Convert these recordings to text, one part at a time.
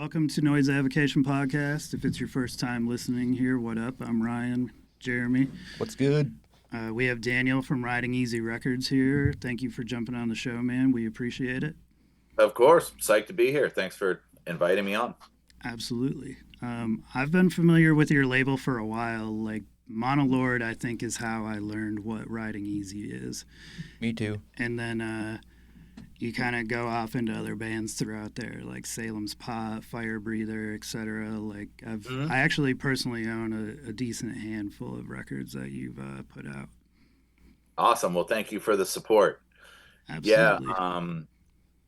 Welcome to Noise Avocation Podcast. If it's your first time listening here, what up? I'm Ryan, Jeremy. What's good? We have Daniel from RidingEasy Records here. Thank you for jumping on the show, man. We appreciate it. Of course. Psyched to be here. Thanks for inviting me on. Absolutely. I've been familiar with your label for a while. Like Monolord, I think, is how I learned what RidingEasy is. Me too. And then you kind of go off into other bands throughout there, like Salems Pot, Firebreather, etc. Like I actually personally own a decent handful of records that you've put out. Awesome. Well, thank you for the support. Absolutely.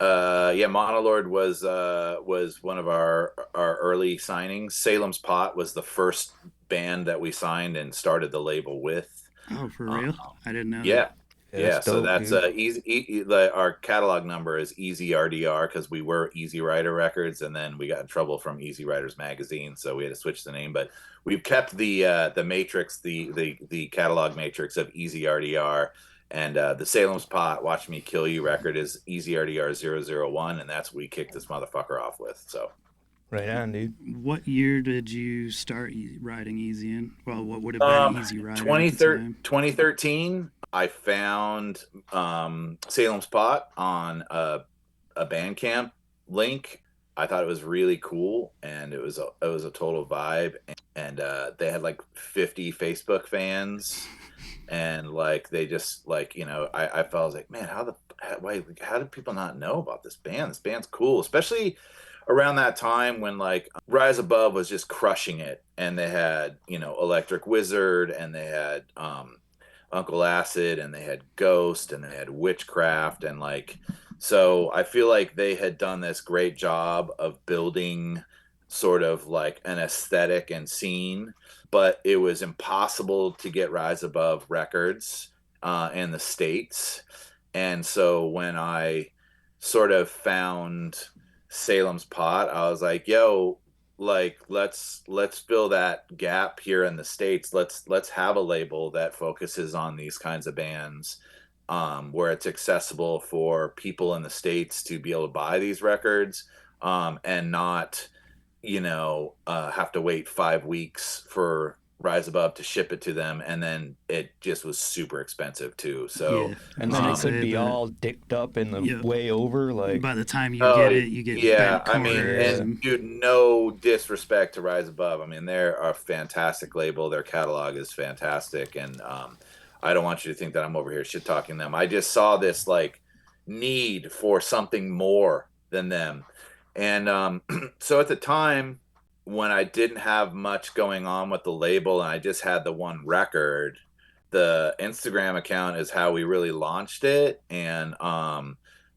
Monolord was one of our early signings. Salem's Pot was the first band that we signed and started the label with. Oh, for real? I didn't know. Yeah. Yeah, So dope, that's our catalog number is Easy RDR because we were Easy Rider Records, and then we got in trouble from Easy Riders magazine, so we had to switch the name. But we've kept the matrix, the catalog matrix of Easy RDR, and the Salem's Pot Watch Me Kill You record is Easy RDR 001, and that's what we kicked this motherfucker off with. So right on, dude. What year did you start riding Easy in? Well, what would have been Easy Rider? 2013. I found Salem's Pot on a Bandcamp link. I thought it was really cool, and it was a total vibe. And they had like 50 Facebook fans, and like they just like I felt like, man, how did people not know about this band? This band's cool, especially around that time when like Rise Above was just crushing it, and they had Electric Wizard, and they had Uncle Acid, and they had Ghost, and they had Witchcraft, and like, so I feel like they had done this great job of building sort of like an aesthetic and scene, but it was impossible to get Rise Above records in the States. And so when I sort of found Salem's Pot, I was like, yo, like let's fill that gap here in the States. Let's have a label that focuses on these kinds of bands, where it's accessible for people in the States to be able to buy these records, and not have to wait 5 weeks for Rise Above to ship it to them, and then it just was super expensive too. So and then it could be all dicked up in the way over. Like by the time you get it, you get bent corners. And dude, no disrespect to Rise Above. I mean, they're a fantastic label. Their catalog is fantastic, and I don't want you to think that I'm over here shit talking them. I just saw this like need for something more than them, and so at the time, when I didn't have much going on with the label and I just had the one record, the Instagram account is how we really launched it. And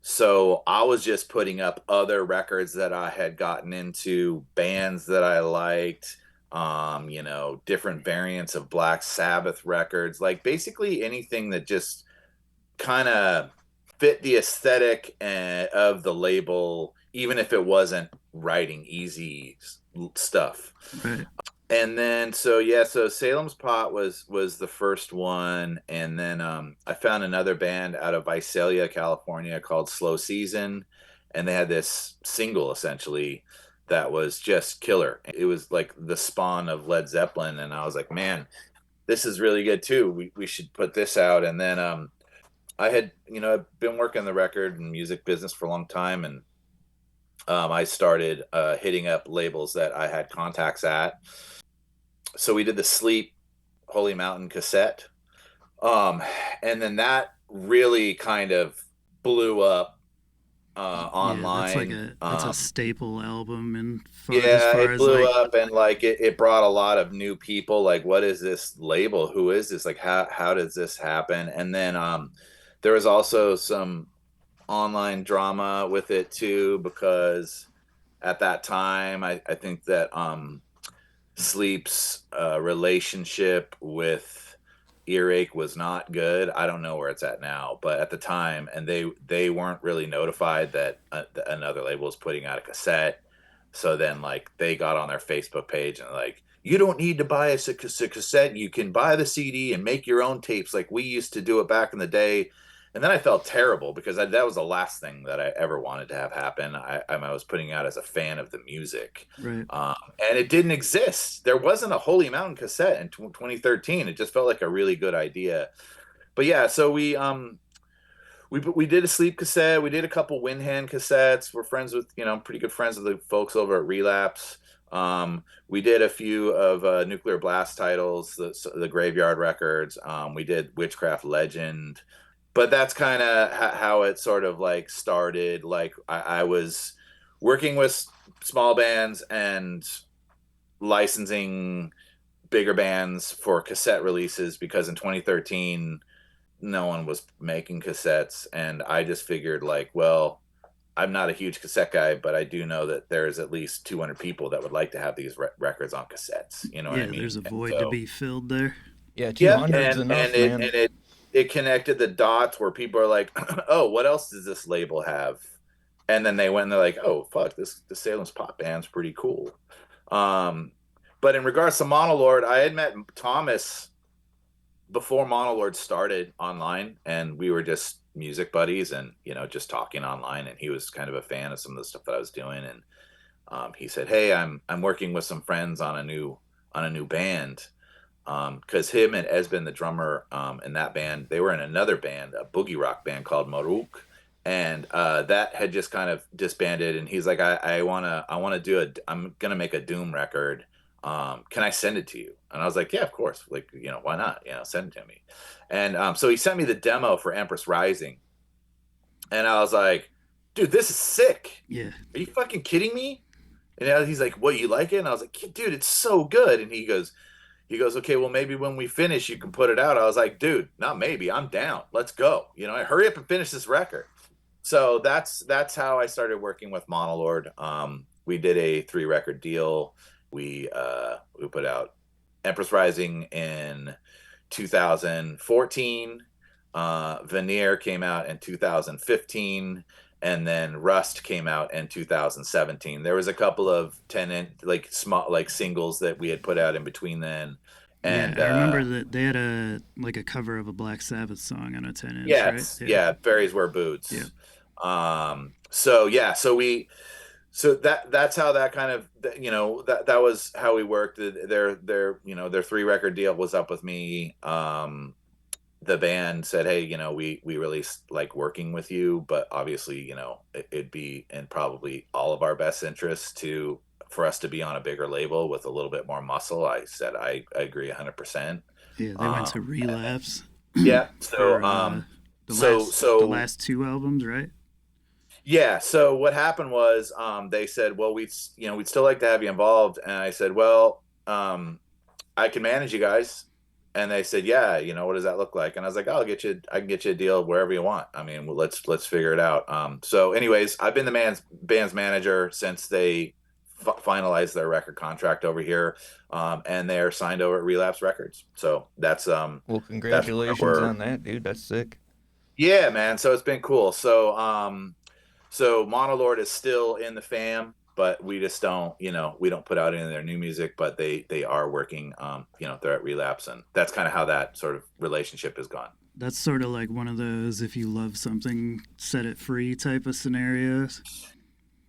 so I was just putting up other records that I had gotten into, bands that I liked, different variants of Black Sabbath records, like basically anything that just kind of fit the aesthetic of the label, even if it wasn't RidingEasy stuff. Right. And then so Salem's Pot was the first one, and then I found another band out of Visalia, California called Slow Season, and they had this single essentially that was just killer. It was like the spawn of Led Zeppelin, and I was like, man, this is really good too. We should put this out. And then I had I've been working the record and music business for a long time, and I started hitting up labels that I had contacts at. So we did the Sleep Holy Mountain cassette. And then that really kind of blew up online. Yeah, that's a staple album. And it blew up, and like it brought a lot of new people. Like, what is this label? Who is this? Like, how does this happen? And then there was also some online drama with it too, because at that time I think that Sleep's relationship with Earache was not good. I don't know where it's at now, but at the time, and they weren't really notified that another label was putting out a cassette. So then like they got on their Facebook page and like, you don't need to buy a cassette, you can buy the CD and make your own tapes like we used to do it back in the day. And then I felt terrible because that was the last thing that I ever wanted to have happen. I was putting out as a fan of the music, Right. and it didn't exist. There wasn't a Holy Mountain cassette in 2013. It just felt like a really good idea. But yeah, so we did a sleep cassette. We did a couple Windhand cassettes. We're friends with, pretty good friends with the folks over at Relapse. We did a few of Nuclear Blast titles, the Graveyard records. We did Witchcraft Legend, but that's kind of how it sort of like started. Like I was working with small bands and licensing bigger bands for cassette releases because in 2013 no one was making cassettes, and I just figured like, well, I'm not a huge cassette guy, but I do know that there's at least 200 people that would like to have these records on cassettes. You know what I mean? There's a void to be filled there. Yeah, 200's enough, man. And it connected the dots where people are like, oh, what else does this label have? And then they went and they're like, oh, fuck, the Salems Pot band's pretty cool. But in regards to Monolord, I had met Thomas before Monolord started online, and we were just music buddies and, just talking online, and he was kind of a fan of some of the stuff that I was doing. And he said, hey, I'm working with some friends on a new band. Cause him and Esben, the drummer, in that band, they were in another band, a boogie rock band called Maruk. And that had just kind of disbanded. And he's like, I'm going to make a Doom record. Can I send it to you? And I was like, yeah, of course. Like, why not? Send it to me. And so he sent me the demo for Empress Rising. And I was like, dude, this is sick. Yeah. Are you fucking kidding me? And he's like, what, you like it? And I was like, dude, it's so good. And he goes, okay, well, maybe when we finish, you can put it out. I was like, dude, not maybe. I'm down. Let's go. Hurry up and finish this record. So that's how I started working with Monolord. We did a 3-record deal. We put out Empress Rising in 2014. Veneer came out in 2015, and then Rust came out in 2017. There was a couple of 10 small singles that we had put out in between then. And I remember that they had a cover of a Black Sabbath song on a 10-inch. Yes, right? Yeah, Fairies Wear Boots. Yeah. So that's how that kind of, that was how we worked. Their 3-record deal was up with me. The band said, hey, we really like working with you, but obviously, it'd be in probably all of our best interests for us to be on a bigger label with a little bit more muscle. I said, I agree 100%. Yeah, they went to Relapse. Yeah. So, the last 2 albums, right? Yeah. So what happened was, they said, well, we'd still like to have you involved. And I said, well, I can manage you guys. And they said, yeah, what does that look like? And I was like, I can get you a deal wherever you want. I mean, let's figure it out. So anyways, I've been the band's manager since they finalized their record contract over here. And they're signed over at Relapse Records. So that's, well, congratulations on that, dude. That's sick. Yeah, man. So it's been cool. So Monolord is still in the fam, but we just don't, we don't put out any of their new music, but they are working, they're at Relapse, and that's kind of how that sort of relationship has gone. That's sort of like one of those, if you love something, set it free type of scenarios.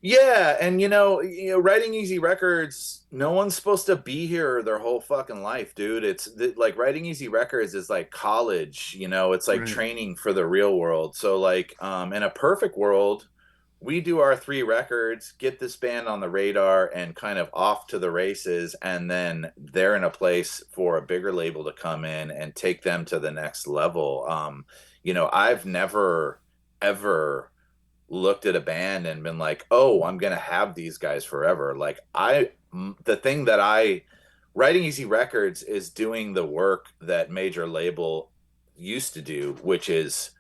Yeah. And, RidingEasy Records, no one's supposed to be here their whole fucking life, dude. It's like RidingEasy Records is like college, it's like training for the real world. So like, in a perfect world, we do our 3 records, get this band on the radar and kind of off to the races. And then they're in a place for a bigger label to come in and take them to the next level. I've never, ever looked at a band and been like, oh, I'm going to have these guys forever. Like RidingEasy Records is doing the work that major label used to do, which is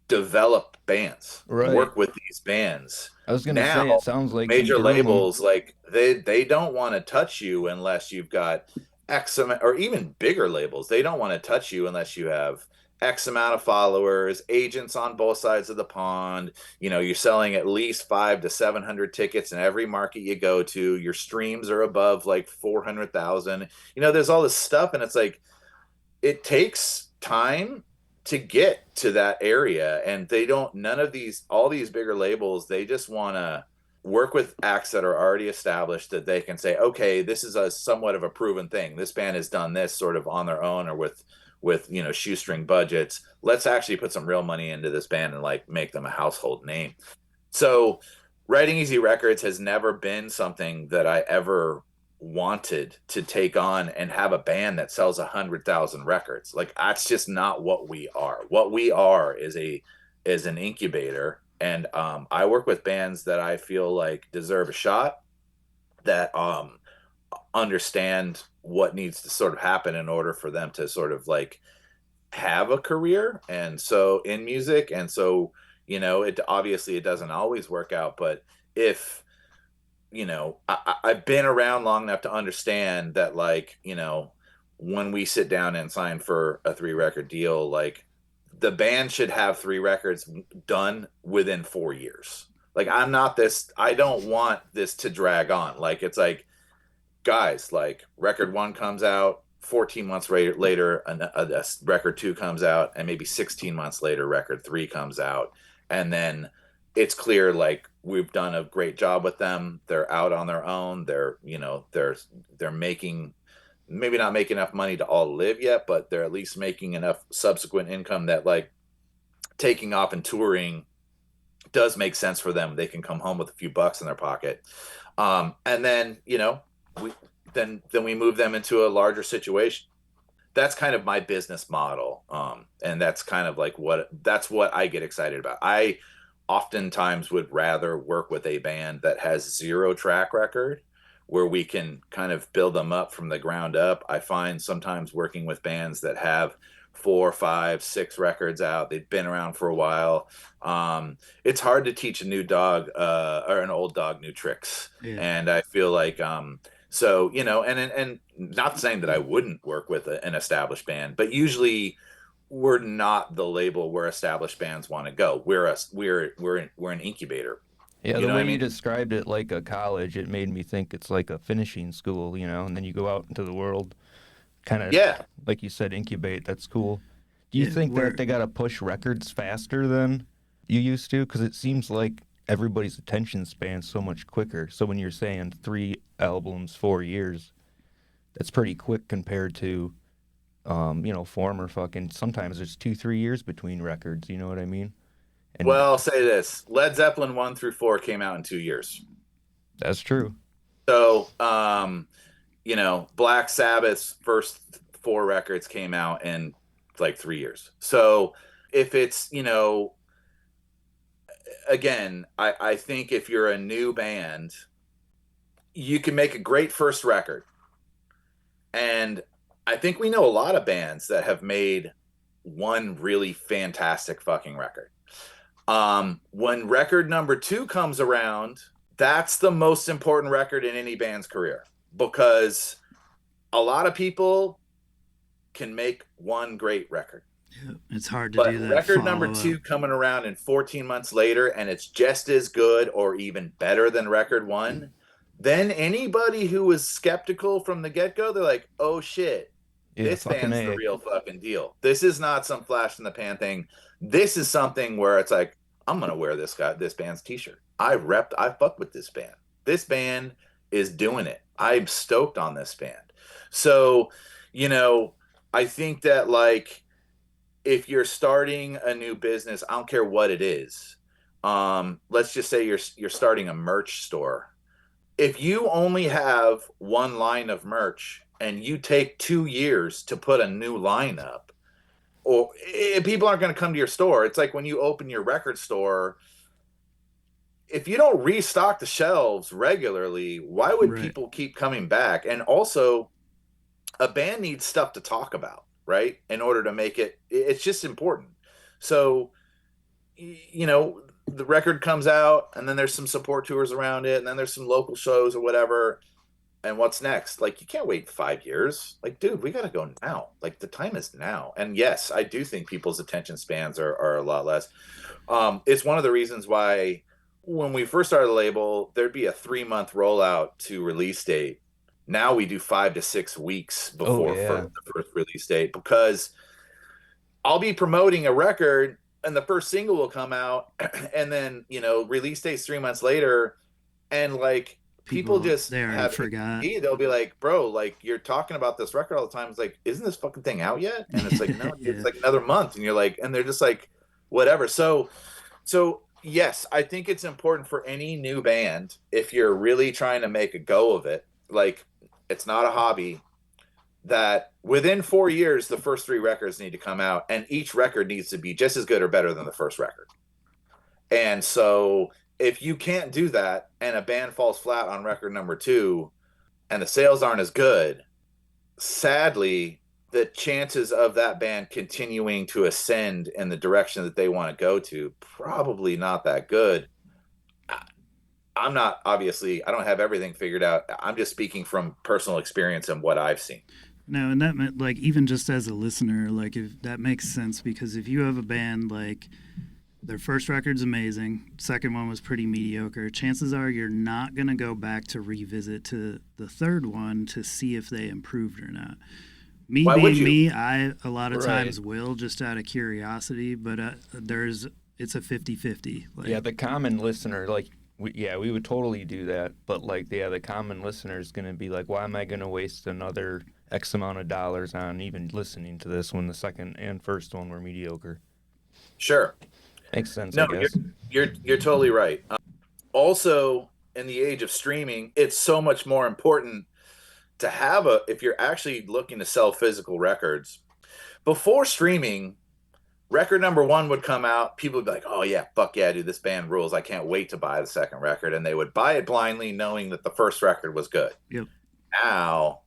develop bands, work with these bands. I was gonna say, it sounds like major labels, like they don't want to touch you unless you've got X amount, or even bigger labels, they don't want to touch you unless you have X amount of followers, agents on both sides of the pond. You're selling at least 500 to 700 tickets in every market you go to. Your streams are above like 400,000. There's all this stuff, and it's like, it takes time to get to that area. And they don't, all these bigger labels, they just want to work with acts that are already established, that they can say, okay, this is a somewhat of a proven thing. This band has done this sort of on their own or with shoestring budgets. Let's actually put some real money into this band and like make them a household name. So RidingEasy Records has never been something that I ever wanted to take on and have a band that sells 100,000 records. Like, that's just not what we are. What we are is an incubator. And I work with bands that I feel like deserve a shot, that understand what needs to sort of happen in order for them to sort of like have a career. And so in music, and so, it obviously it doesn't always work out, but if, I've been around long enough to understand that, like, when we sit down and sign for a 3-record deal, like, the band should have 3 records done within 4 years. Like, I don't want this to drag on. Like, it's like, guys, like, record 1 comes out, 14 months later, a record 2 comes out, and maybe 16 months later, record 3 comes out. And then it's clear, like, we've done a great job with them. They're out on their own. They're making, maybe not making enough money to all live yet, but they're at least making enough subsequent income that, like, taking off and touring does make sense for them. They can come home with a few bucks in their pocket. And then, we move them into a larger situation. That's kind of my business model. And that's kind of like that's what I get excited about. I oftentimes would rather work with a band that has 0 track record, where we can kind of build them up from the ground up. I find sometimes working with bands that have 4, 5, 6 records out, they've been around for a while. It's hard to teach a new dog or an old dog new tricks. Yeah. And I feel like, so, and not saying that I wouldn't work with an established band, but usually we're not the label where established bands want to go. We're an incubator. Yeah, the way you described it, like a college, it made me think it's like a finishing school, and then you go out into the world, kind of, like you said, incubate. That's cool. Do you think that they got to push records faster than you used to? Because it seems like everybody's attention span's so much quicker. So when you're saying 3 albums, 4 years, that's pretty quick compared to, former fucking, sometimes there's 2-3 years between records, you know what I mean? And, well, I'll say this: Led Zeppelin 1 through 4 came out in 2 years. That's true. So, Black Sabbath's first 4 records came out in like 3 years. So if it's, again, I think if you're a new band, you can make a great first record. And I think we know a lot of bands that have made one really fantastic fucking record. When record number 2 comes around, that's the most important record in any band's career, because a lot of people can make one great record. Yeah, it's hard to do that. Record number 2 coming around and 14 months later, and it's just as good or even better than record 1, then anybody who was skeptical from the get-go, they're like, oh shit, this band's the real fucking deal. This is not some flash in the pan thing. This is something where it's like, I'm gonna wear this band's t-shirt. I fuck with this band. This band is doing it. I'm stoked on this band. So, I think that, like, if you're starting a new business, I don't care what it is. Let's just say you're starting a merch store. If you only have one line of merch and you take 2 years to put a new line up, or people aren't going to come to your store. It's like when you open your record store, if you don't restock the shelves regularly, why would people keep coming back? And also, a band needs stuff to talk about, right? In order to make it's just important. So, the record comes out, and then there's some support tours around it, and then there's some local shows or whatever. And what's next? Like, you can't wait 5 years. Like, dude, we got to go now. Like, the time is now. And yes, I do think people's attention spans are a lot less. It's one of the reasons why when we first started the label, there'd be a 3-month rollout to release date. Now we do 5 to 6 weeks before the first release date, because I'll be promoting a record and the first single will come out and then, release dates 3 months later. And like people just they already forgot. They'll be like, bro, like you're talking about this record all the time. It's like, isn't this fucking thing out yet? And it's like, no, it's like another month. And you're like, and they're just like, whatever. So yes, I think it's important for any new band, if you're really trying to make a go of it, like it's not a hobby, that within 4 years, the first 3 records need to come out and each record needs to be just as good or better than the first record. And so if you can't do that and a band falls flat on record number 2 and the sales aren't as good, sadly, the chances of that band continuing to ascend in the direction that they want to go to, probably not that good. I'm not, obviously, I don't have everything figured out. I'm just speaking from personal experience and what I've seen. No, and that meant, like, even just as a listener, like, if that makes sense, because if you have a band, like, their first record's amazing, second one was pretty mediocre, chances are you're not going to go back to revisit to the third one to see if they improved or not. Why being me, I a lot of times will, just out of curiosity, but it's a 50-50. Like, yeah, the common listener, like, we would totally do that, but like, the common listener is going to be like, why am I going to waste another X amount of dollars on even listening to this when the second and first one were mediocre? Sure. Makes sense. No, I guess. You're totally right. Also, in the age of streaming, it's so much more important to have if you're actually looking to sell physical records. Before streaming, record number 1 would come out, people would be like, oh yeah, fuck yeah, dude, this band rules, I can't wait to buy the second record. And they would buy it blindly knowing that the first record was good. Yep. Now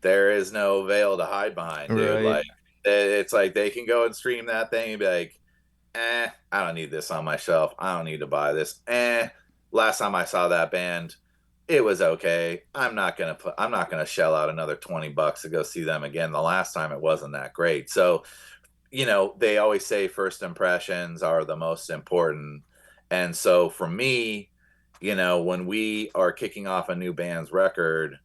there is no veil to hide behind, dude. Right. Like, it's like they can go and stream that thing and be like, I don't need this on my shelf, I don't need to buy this. Last time I saw that band, it was okay. I'm not gonna shell out another $20 to go see them again. The last time it wasn't that great. So, they always say first impressions are the most important. And so for me, when we are kicking off a new band's record,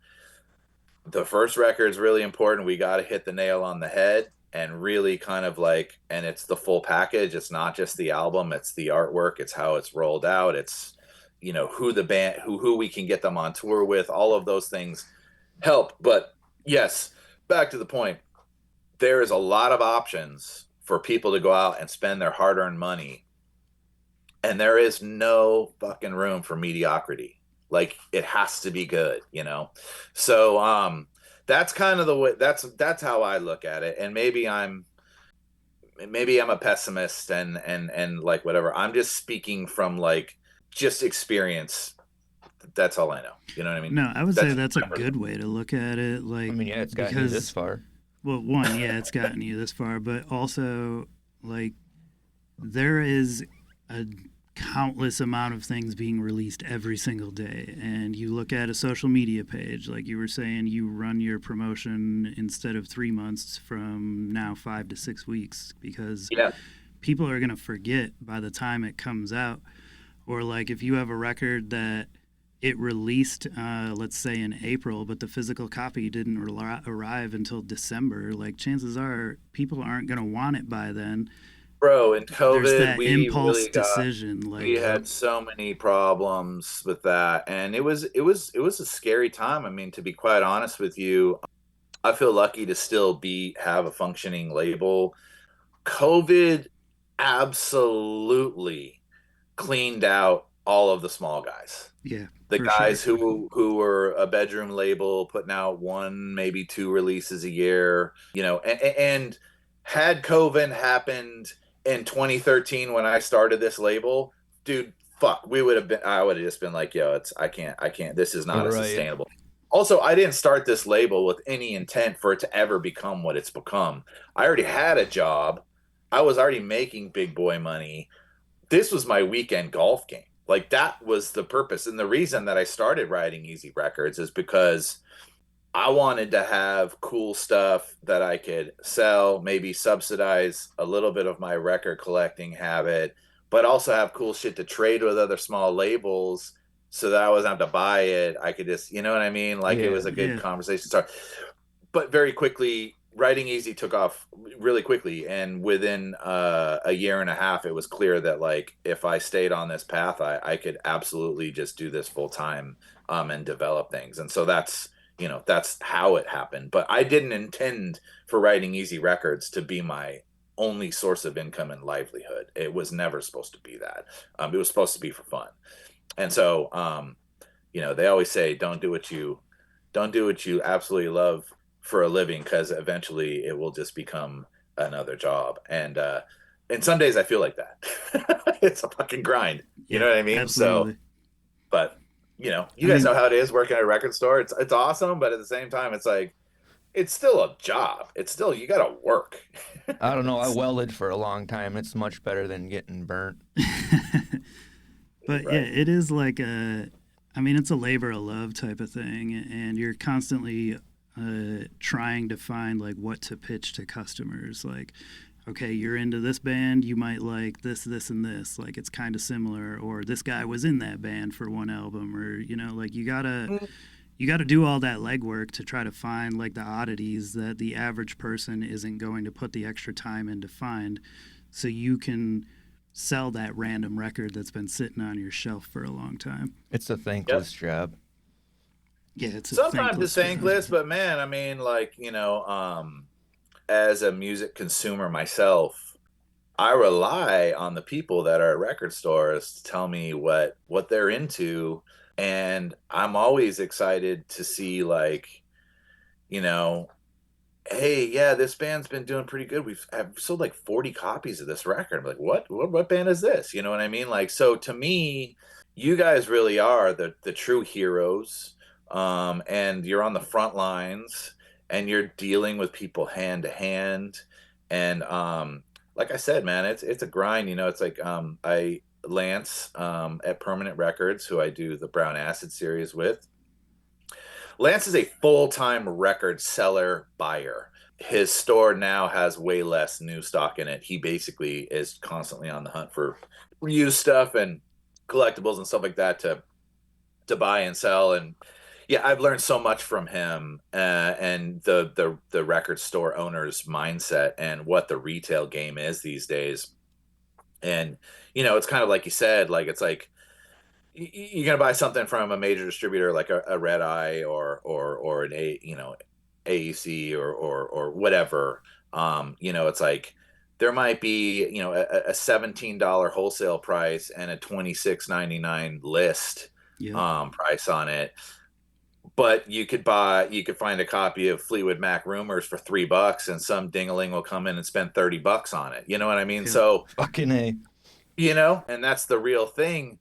the first record is really important. We got to hit the nail on the head and really kind of like, and it's the full package. It's not just the album, it's the artwork, it's how it's rolled out, it's who the band, who we can get them on tour with. All of those things help. But yes, back to the point, there is a lot of options for people to go out and spend their hard-earned money, and there is no fucking room for mediocrity. Like, it has to be good, so that's kind of the way, that's how I look at it. And maybe I'm a pessimist and like whatever. I'm just speaking from like just experience. That's all I know. You know what I mean? No, I would say that's a good way to look at it. Like, I mean, yeah, it's gotten you this far. Well, one, yeah, it's gotten you this far, but also, like, there is a countless amount of things being released every single day. And you look at a social media page, like you were saying, you run your promotion instead of 3 months from now 5 to 6 weeks, because people are going to forget by the time it comes out. Or like if you have a record that it released, let's say in April, but the physical copy didn't arrive until December, like chances are people aren't going to want it by then. Bro, in COVID, there's that we impulse really decision. We had so many problems with that, and it was a scary time. I mean, to be quite honest with you, I feel lucky to still have a functioning label. COVID absolutely cleaned out all of the small guys. Yeah. The guys who were a bedroom label putting out 1, maybe 2 releases a year, and had COVID happened in 2013 when I started this label, dude, fuck, I would have just been like, yo, I can't, this is not sustainable. Also, I didn't start this label with any intent for it to ever become what it's become. I already had a job. I was already making big boy money. This was my weekend golf game. Like, that was the purpose. And the reason that I started RidingEasy Records is because I wanted to have cool stuff that I could sell, maybe subsidize a little bit of my record collecting habit, but also have cool shit to trade with other small labels so that I wasn't have to buy it. I could just, you know what I mean? Like, it was a good conversation start. But very quickly, RidingEasy took off really quickly, and within a year and a half, it was clear that like if I stayed on this path, I could absolutely just do this full time and develop things. And so that's that's how it happened. But I didn't intend for RidingEasy Records to be my only source of income and livelihood. It was never supposed to be that. It was supposed to be for fun. And so they always say don't do what you absolutely love for a living, because eventually it will just become another job. And some days I feel like that. It's a fucking grind. You know what I mean? Absolutely. So, but you guys know how it is working at a record store. It's awesome, but at the same time, it's like it's still a job. It's still, you gotta work. I don't know. I welded for a long time. It's much better than getting burnt. But right. Yeah, it is like it's a labor of love type of thing, and you're constantly trying to find like what to pitch to customers. Like, okay, you're into this band, you might like this, this, and this. Like, it's kind of similar, or this guy was in that band for one album, or like you gotta do all that legwork to try to find like the oddities that the average person isn't going to put the extra time in to find, so you can sell that random record that's been sitting on your shelf for a long time. It's a thankless job. Yeah, it's sometimes it's thankless, but man, as a music consumer myself, I rely on the people that are at record stores to tell me what they're into, and I'm always excited to see like, hey, yeah, this band's been doing pretty good. I've sold like 40 copies of this record. I'm like, what band is this? You know what I mean? Like, so to me, you guys really are the true heroes. And you're on the front lines, and you're dealing with people hand to hand. And like I said, man, it's a grind. It's like Lance at Permanent Records, who I do the Brown Acid series with. Lance is a full-time record seller buyer. His store now has way less new stock in it. He basically is constantly on the hunt for used stuff and collectibles and stuff like that to buy and sell. And yeah, I've learned so much from him and the record store owner's mindset and what the retail game is these days. And it's kind of like you said, like it's like you're gonna buy something from a major distributor like a Red Eye or an AEC or whatever. It's like there might be a $17 wholesale price and a $26.99 list price on it. But you could find a copy of Fleetwood Mac Rumors for $3, and some dingaling will come in and spend $30 on it. You know what I mean? Yeah. So fucking A. And that's the real thing.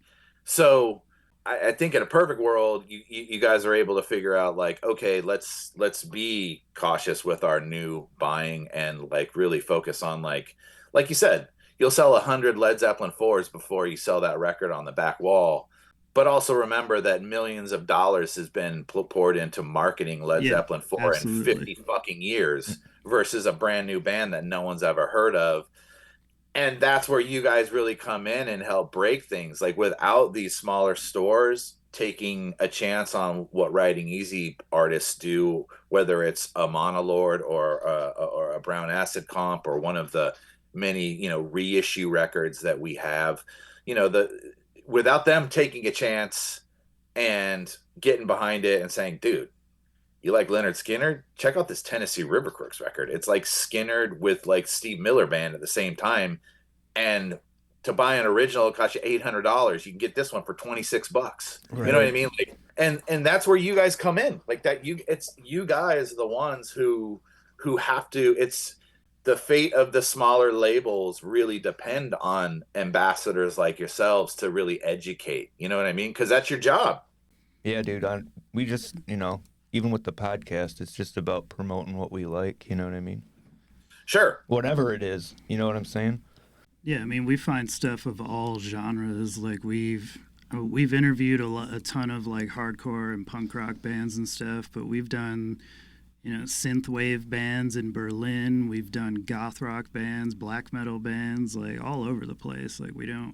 So I think in a perfect world, you guys are able to figure out like, okay, let's be cautious with our new buying and like really focus on like you said, you'll sell 100 Led Zeppelin 4s before you sell that record on the back wall. But also remember that millions of dollars has been poured into marketing Led Zeppelin 4 absolutely. in 50 fucking years versus a brand new band that no one's ever heard of. And that's where you guys really come in and help break things. Like without these smaller stores taking a chance on what RidingEasy artists do, whether it's a Monolord or a Brown Acid comp or one of the many, reissue records that we have, without them taking a chance and getting behind it and saying, dude, you like Leonard Skinner? Check out this Tennessee River Crooks record. It's like Skinner with like Steve Miller Band at the same time. And to buy an original, it costs you $800. You can get this one for $26. Right. You know what I mean? Like, and that's where you guys come in. Like that, it's you guys the ones who have to. It's the fate of the smaller labels really depend on ambassadors like yourselves to really educate. You know what I mean? Because that's your job. Yeah, dude. We just even with the podcast, it's just about promoting what we like, you know what I mean? Sure. Whatever it is, you know what I'm saying? Yeah, we find stuff of all genres. Like we've interviewed a ton of like hardcore and punk rock bands and stuff, but we've done synthwave bands in Berlin. We've done goth rock bands, black metal bands, like all over the place. Like we don't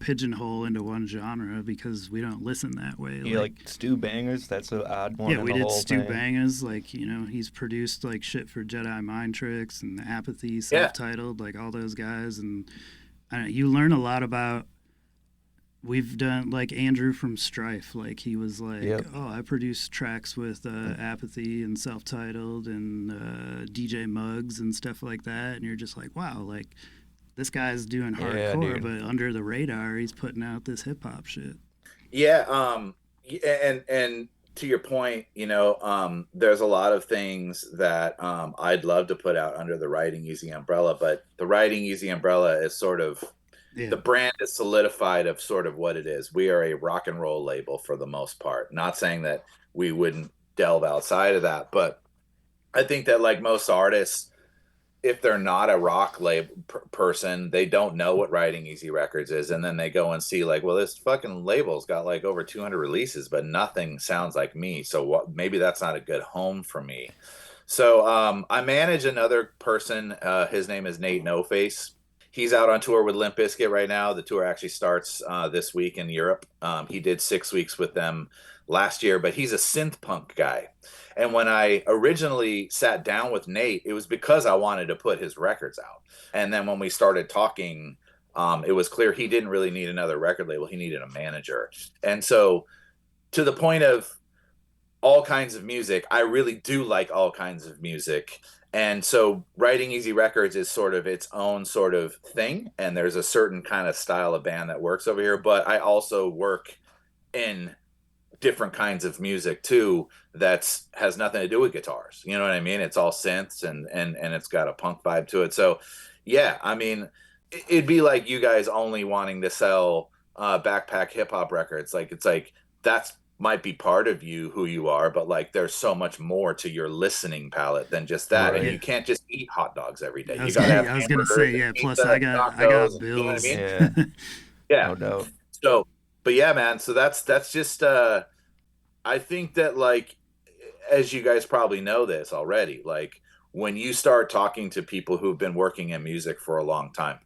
pigeonhole into one genre because we don't listen that way. Yeah, like Stu Bangers, that's an odd one. Yeah, we did Stu thing. Bangers. Like, he's produced like shit for Jedi Mind Tricks and Apathy, self-titled, like all those guys. And you learn a lot about. We've done like Andrew from Strife, like he was like, oh, I produced tracks with Apathy and Self-Titled and DJ Muggs and stuff like that, and you're just like, wow, like this guy's doing hardcore, but under the radar, he's putting out this hip hop shit. Yeah, and to your point, there's a lot of things that I'd love to put out under the RidingEasy umbrella, but the RidingEasy umbrella is sort of the brand is solidified of sort of what it is. We are a rock and roll label for the most part. Not saying that we wouldn't delve outside of that, but I think that like most artists, if they're not a rock label person, they don't know what RidingEasy Records is, and then they go and see like, well, this fucking label's got like over 200 releases, but nothing sounds like me. So what? Maybe that's not a good home for me. So I manage another person. His name is Nate No Face. He's out on tour with Limp Bizkit right now. The tour actually starts this week in Europe. He did 6 weeks with them last year, but he's a synth punk guy. And when I originally sat down with Nate, it was because I wanted to put his records out. And then when we started talking, it was clear he didn't really need another record label. He needed a manager. And so to the point of all kinds of music, I really do like all kinds of music. And so RidingEasy Records is sort of its own sort of thing. And there's a certain kind of style of band that works over here. But I also work in different kinds of music too that has nothing to do with guitars. You know what I mean? It's all synths and it's got a punk vibe to it. So yeah, I mean, it'd be like you guys only wanting to sell backpack hip hop records. Like it's like that's might be part of you, who you are, but like there's so much more to your listening palette than just that. Right. And you can't just eat hot dogs every day. I was gonna say, plus I got bills. You know what I mean? Yeah. Yeah. No doubt. So, but yeah, man. So that's just I think that like, as you guys probably know this already, like when you start talking to people who've been working in music for a long time,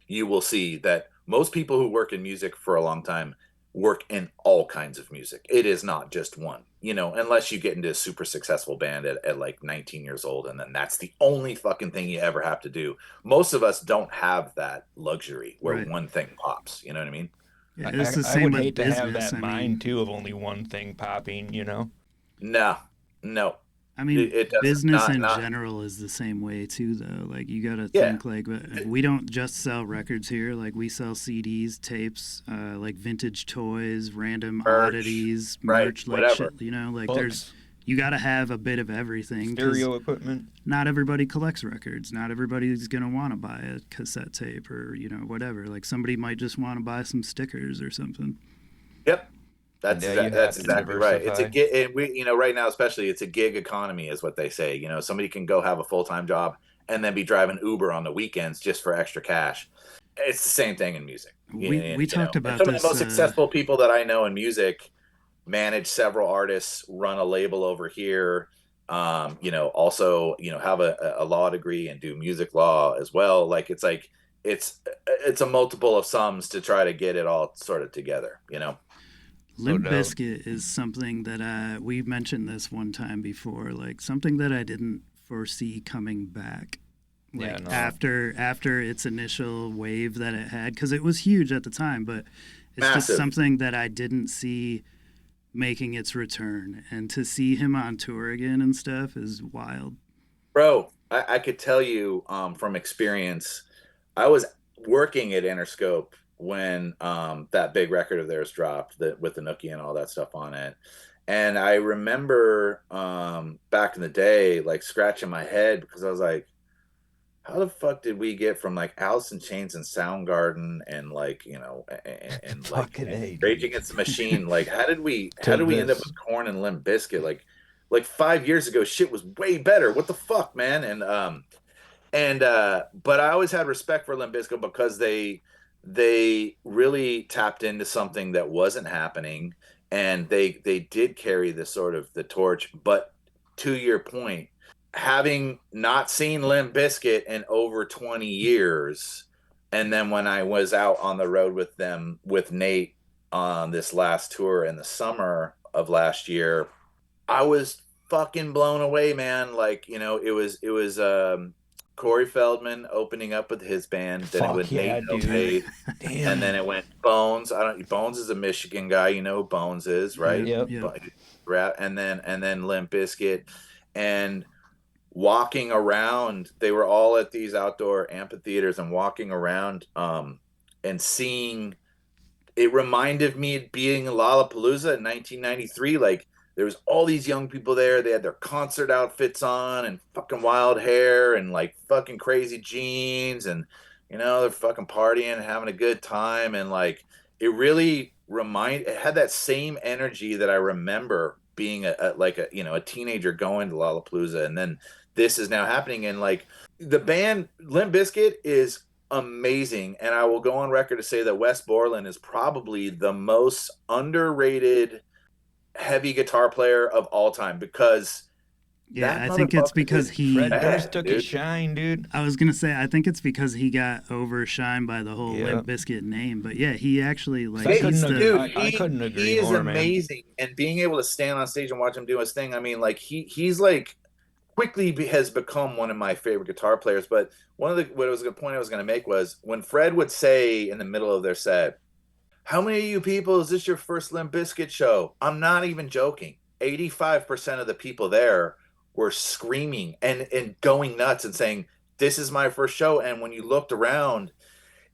you will see that most people who work in music for a long time work in all kinds of music. It is not just one, unless you get into a super successful band at like 19 years old, and then that's the only fucking thing you ever have to do. Most of us don't have that luxury where one thing pops. You know what I mean? Yeah, it's the same I would hate business. to have that mind too of only one thing popping. No. I mean, business in general is the same way too, though. Like you gotta think like we don't just sell records here. Like we sell CDs, tapes, like vintage toys, random oddities, merch, like whatever. shit. Like Books. you gotta have a bit of everything. Stereo equipment. Not everybody collects records. Not everybody's gonna want to buy a cassette tape or whatever. Like somebody might just want to buy some stickers or something. Yep. That's exactly right. It's a gig. Right now especially, it's a gig economy, is what they say. Somebody can go have a full-time job and then be driving Uber on the weekends just for extra cash. It's the same thing in music. We talked about some this. of the most successful people that I know in music manage several artists, run a label over here. Also have a law degree and do music law as well. Like it's a multiple of sums to try to get it all sort of together. Limp Bizkit is something that we mentioned this one time before, like something that I didn't foresee coming back. Like after its initial wave that it had, because it was huge at the time, but it's massive. Just something that I didn't see making its return. And to see him on tour again and stuff is wild. Bro, I could tell you from experience, I was working at Interscope when that big record of theirs dropped with the Nookie and all that stuff on it. And I remember back in the day, like scratching my head because I was like, how the fuck did we get from like Alice in Chains and Soundgarden and like, and like Rage Against the Machine? Like, how did we end up with Korn and Limp Bizkit? Like 5 years ago, shit was way better. What the fuck, man? But I always had respect for Limp Bizkit because they really tapped into something that wasn't happening, and they did carry the sort of the torch, but to your point, having not seen Limp Bizkit in over 20 years, and then when I was out on the road with them, with Nate on this last tour in the summer of last year, I was fucking blown away, man. Like, you know, it was Corey Feldman opening up with his band, then it went Nate Faith, and then it went Bones. Bones is a Michigan guy, you know who Bones is, right? Yep. And then Limp Bizkit, and walking around, they were all at these outdoor amphitheaters, and walking around and seeing, it reminded me of being in Lollapalooza in 1993. Like, there was all these young people there. They had their concert outfits on and fucking wild hair and like fucking crazy jeans, and you know, they're fucking partying and having a good time. And like, it had that same energy that I remember being a teenager going to Lollapalooza. And then this is now happening. And like, the band Limp Bizkit is amazing. And I will go on record to say that Wes Borland is probably the most underrated heavy guitar player of all time, because I think it's because Fred Durst took his shine, dude. I was gonna say, I think it's because he got overshined by the whole Limp Bizkit name, but yeah, he actually like. I couldn't agree he is more, amazing, man. And being able to stand on stage and watch him do his thing, I mean, like he's like quickly has become one of my favorite guitar players. But what was a good point I was going to make was when Fred would say in the middle of their set, "How many of you people, is this your first Limp Bizkit show?" I'm not even joking. 85% of the people there were screaming and going nuts and saying, "This is my first show." And when you looked around,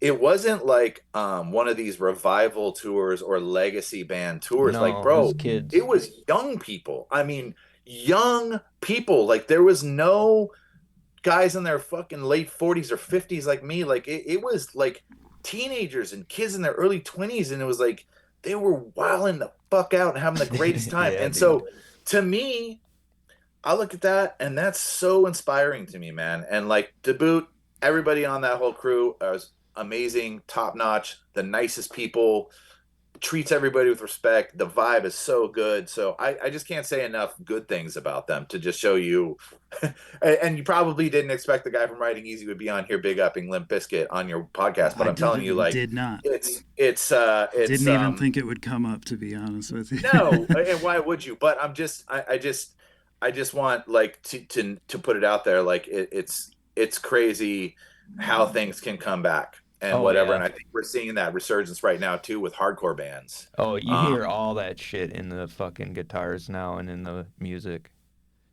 it wasn't like one of these revival tours or legacy band tours. No, like, bro, kids. It was young people. I mean, young people. Like, there was no guys in their fucking late 40s or 50s like me. Like, it was like teenagers and kids in their early 20s, and it was like they were wilding the fuck out and having the greatest time. And so to me, I look at that and that's so inspiring to me, man. And like, to boot, everybody on that whole crew was amazing, top notch, the nicest people, treats everybody with respect. The vibe is so good. So I just can't say enough good things about them to just show you. And you probably didn't expect the guy from RidingEasy would be on here big upping Limp Bizkit on your podcast, but I'm telling you, like, did not. It's didn't even think it would come up, to be honest with you. No, and why would you? But I just want like to put it out there. Like, it's crazy how things can come back. And whatever. Yeah. And I think we're seeing that resurgence right now too with hardcore bands. Oh, you hear all that shit in the fucking guitars now and in the music.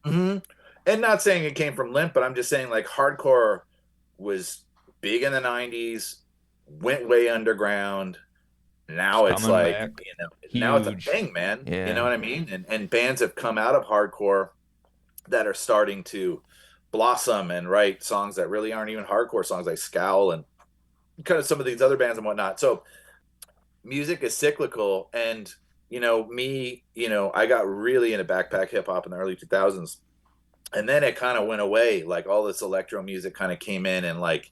Mm-hmm. And not saying it came from Limp, but I'm just saying, like, hardcore was big in the 90s, went way underground. Now it's like back. Now it's a thing, man. Yeah. You know what I mean? And bands have come out of hardcore that are starting to blossom and write songs that really aren't even hardcore songs, like Scowl and kind of some of these other bands and whatnot. So music is cyclical. And, me, I got really into backpack hip hop in the early 2000s. And then it kind of went away. Like, all this electro music kind of came in, and like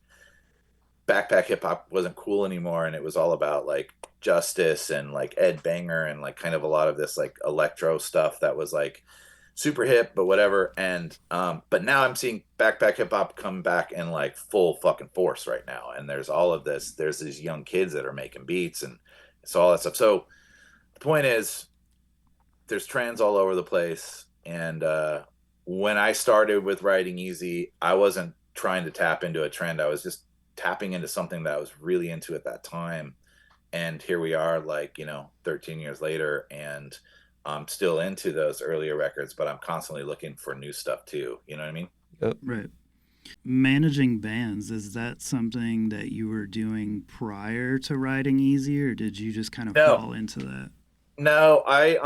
backpack hip hop wasn't cool anymore. And it was all about like Justice and like Ed Banger and like kind of a lot of this like electro stuff that was like super hip, but whatever. And but now I'm seeing backpack hip hop come back in like full fucking force right now. And there's all of this. There's these young kids that are making beats and it's all that stuff. So the point is, there's trends all over the place. And when I started with RidingEasy, I wasn't trying to tap into a trend. I was just tapping into something that I was really into at that time. And here we are, like, 13 years later, and I'm still into those earlier records, but I'm constantly looking for new stuff too. You know what I mean? Yep. Right. Managing bands, is that something that you were doing prior to RidingEasy, or did you just kind of fall into that? No, I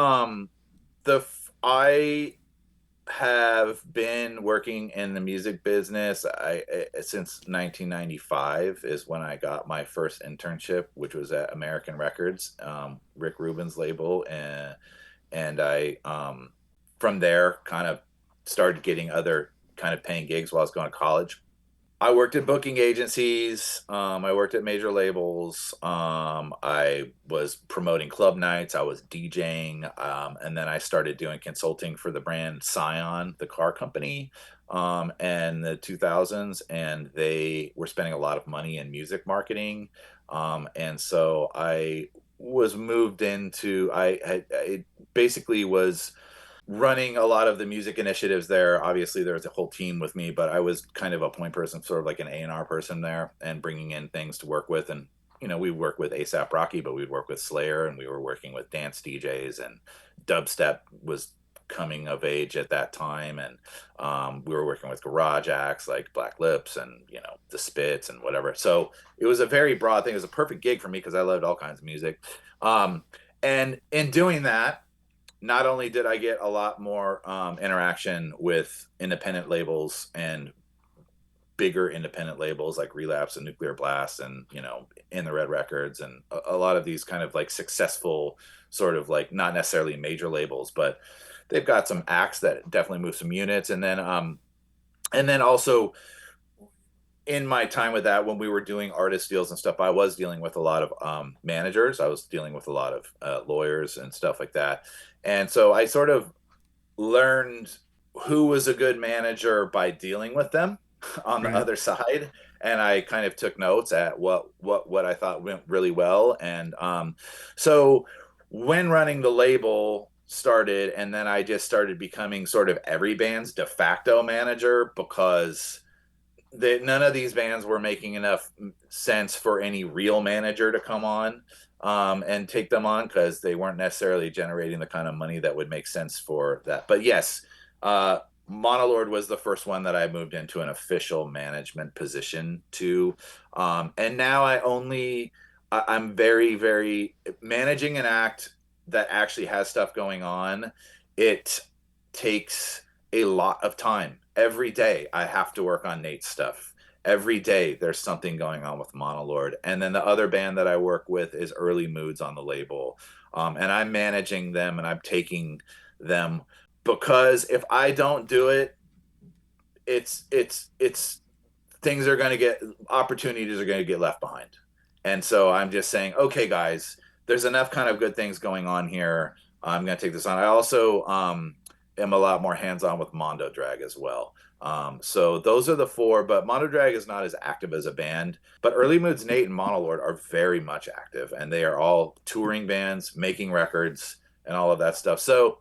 have been working in the music business. Since 1995 is when I got my first internship, which was at American Records, Rick Rubin's label, and I from there kind of started getting other kind of paying gigs while I was going to college. I worked at booking agencies. I worked at major labels. I was promoting club nights. I was DJing. And then I started doing consulting for the brand Scion, the car company, in the 2000s. And they were spending a lot of money in music marketing. And so I was moved into, I basically was running a lot of the music initiatives there. Obviously, there was a whole team with me, but I was kind of a point person, sort of like an A&R person there, and bringing in things to work with. And we work with ASAP Rocky, but we'd work with Slayer, and we were working with dance DJs, and dubstep was coming of age at that time, and we were working with garage acts like Black Lips and the Spits and whatever. So it was a very broad thing. It was a perfect gig for me because I loved all kinds of music. And in doing that, not only did I get a lot more interaction with independent labels and bigger independent labels like Relapse and Nuclear Blast and In the Red Records and a lot of these kind of like successful sort of like not necessarily major labels, but they've got some acts that definitely move some units. And then also in my time with that, when we were doing artist deals and stuff, I was dealing with a lot of managers. I was dealing with a lot of lawyers and stuff like that. And so I sort of learned who was a good manager by dealing with them on the other side. And I kind of took notes at what I thought went really well. And so when running the label started, and then I just started becoming sort of every band's de facto manager because none of these bands were making enough sense for any real manager to come on and take them on because they weren't necessarily generating the kind of money that would make sense for that. But yes, Monolord was the first one that I moved into an official management position to. And now I'm very, very managing an act that actually has stuff going on. It takes a lot of time. Every day I have to work on Nate's stuff. Every day there's something going on with Monolord. And then the other band that I work with is Early Moods on the label. And I'm managing them and I'm taking them because if I don't do it, it's things are going to get, opportunities are going to get left behind. And so I'm just saying, okay, guys, there's enough kind of good things going on here. I'm going to take this on. I also, am a lot more hands-on with Mondo Drag as well. So those are the four, but Mondo Drag is not as active as a band. But Early Moods, Nate, and Monolord are very much active, and they are all touring bands, making records, and all of that stuff. So,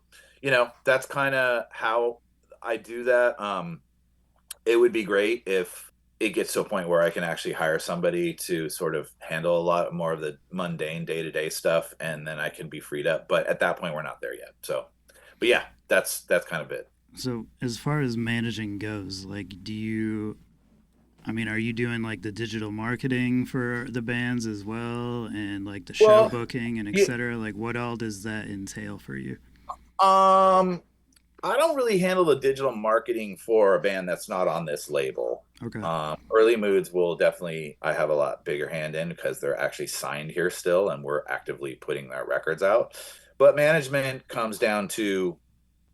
that's kind of how I do that. It would be great if it gets to a point where I can actually hire somebody to sort of handle a lot more of the mundane day-to-day stuff, and then I can be freed up. But at that point, we're not there yet. So, but yeah, that's kind of it. So as far as managing goes, like, are you doing like the digital marketing for the bands as well, and like the show booking and etc.? Like, what all does that entail for you? I don't really handle the digital marketing for a band that's not on this label. Okay. Early Moods will definitely, I have a lot bigger hand in because they're actually signed here still, and we're actively putting their records out. But management comes down to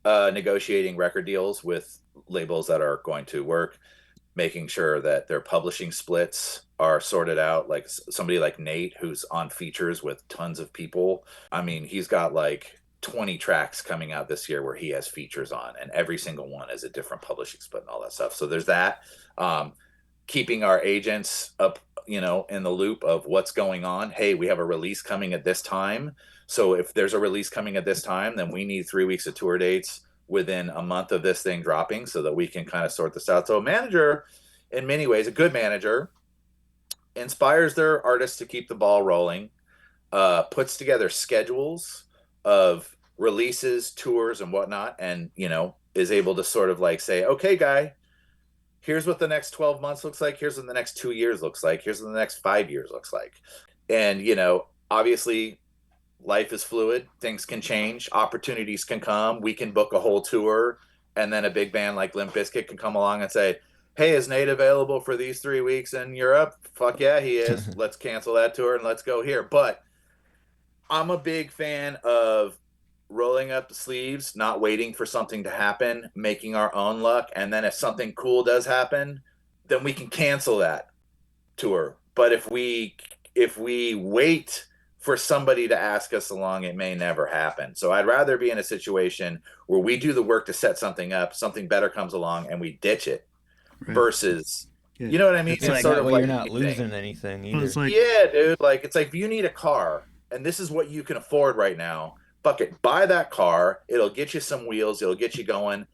negotiating record deals with labels that are going to work, making sure that their publishing splits are sorted out. Like somebody like Nate, who's on features with tons of people. I mean, he's got like 20 tracks coming out this year where he has features on, and every single one is a different publishing split and all that stuff. So there's that. Keeping our agents up, in the loop of what's going on. Hey, we have a release coming at this time. So if there's a release coming at this time, then we need 3 weeks of tour dates within a month of this thing dropping so that we can kind of sort this out. So a manager, in many ways, a good manager, inspires their artists to keep the ball rolling, puts together schedules of releases, tours, and whatnot, and, is able to sort of like say, okay, guy, here's what the next 12 months looks like. Here's what the next 2 years looks like. Here's what the next 5 years looks like. And, obviously life is fluid. Things can change. Opportunities can come. We can book a whole tour. And then a big band like Limp Bizkit can come along and say, hey, is Nate available for these 3 weeks in Europe? Fuck yeah, he is. Let's cancel that tour and let's go here. But I'm a big fan of rolling up the sleeves, not waiting for something to happen, making our own luck. And then if something cool does happen, then we can cancel that tour. But if we wait for somebody to ask us along, it may never happen. So I'd rather be in a situation where we do the work to set something up, something better comes along, and we ditch it, versus, you know what I mean? It's sort of like you're not losing anything either. Well, yeah, dude. Like, it's like, if you need a car and this is what you can afford right now, fuck it, buy that car. It'll get you some wheels. It'll get you going.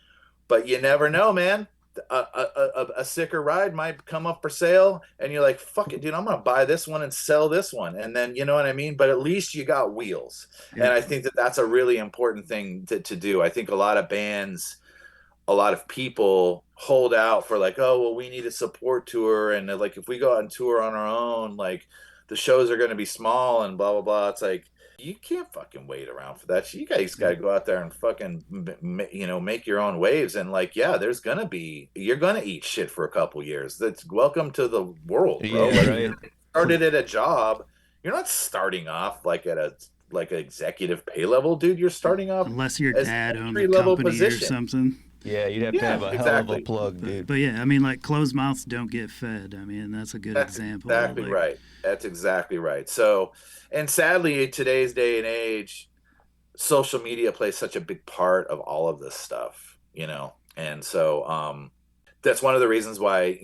But you never know, man. A sicker ride might come up for sale, and you're like, fuck it, dude, I'm gonna buy this one and sell this one, and then, you know what I mean? But at least you got wheels. And I think that that's a really important thing to do. I think a lot of bands, a lot of people hold out for, like, oh, well, we need a support tour, and like, if we go out and tour on our own, like, the shows are going to be small and blah blah blah. It's like, you can't fucking wait around for that. You guys got to go out there and fucking, make your own waves. And like, yeah, you're gonna eat shit for a couple years. That's welcome to the world, bro. Yeah, right. You started at a job. You're not starting off like at an executive pay level, dude. You're starting off, unless your dad owned a company position or something. Yeah, you'd have to have a hell of a plug, dude. But yeah, I mean, like, closed mouths don't get fed. I mean, that's a good example. Exactly right. That's exactly right. So, and sadly, in today's day and age, social media plays such a big part of all of this stuff, And so, that's one of the reasons why,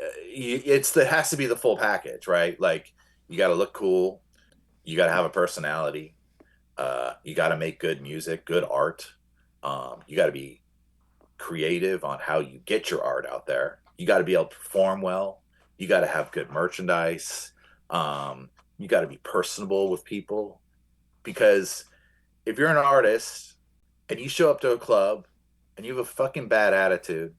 it has to be the full package, right? Like, you got to look cool, you got to have a personality, you got to make good music, good art, you got to be creative on how you get your art out there. You got to be able to perform well. You got to have good merchandise. You got to be personable with people, because if you're an artist and you show up to a club and you have a fucking bad attitude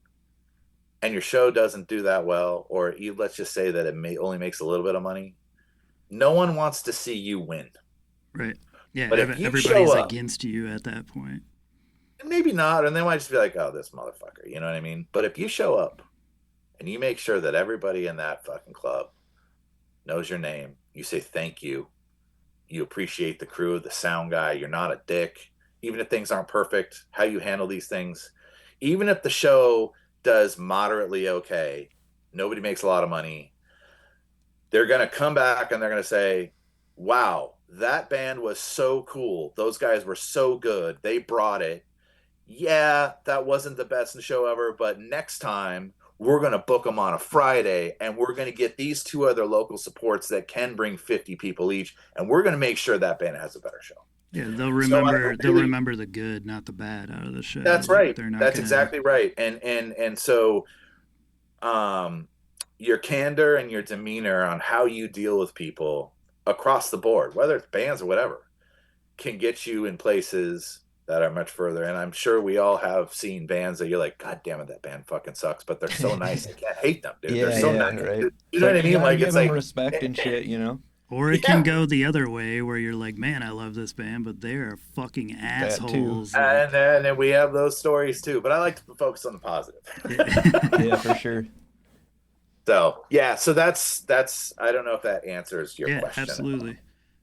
and your show doesn't do that well, or let's just say that it only makes a little bit of money, no one wants to see you win. Right. Yeah. But everybody's against you at that point. Maybe not, and they might just be like, oh, this motherfucker, you know what I mean? But if you show up and you make sure that everybody in that fucking club knows your name, you say thank you, you appreciate the crew, the sound guy, you're not a dick, even if things aren't perfect, how you handle these things, even if the show does moderately okay, nobody makes a lot of money, they're going to come back and they're going to say, wow, that band was so cool, those guys were so good, they brought it. Yeah, that wasn't the best show ever, but next time we're going to book them on a Friday, and we're going to get these two other local supports that can bring 50 people each, and we're going to make sure that band has a better show. Yeah, they'll remember the good, not the bad out of the show. That's right. That's exactly right. And so your candor and your demeanor on how you deal with people across the board, whether it's bands or whatever, can get you in places that are much further. And I'm sure we all have seen bands that you're like, God damn it, that band fucking sucks, but they're so nice. I can't hate them, dude. Yeah, they're so nice. Right. You know what I mean? Like, give it's them like respect and shit, Or it can go the other way, where you're like, man, I love this band, but they're fucking assholes. And then we have those stories too. But I like to focus on the positive. Yeah, for sure. So yeah, so that's. I don't know if that answers your question. Yeah, absolutely.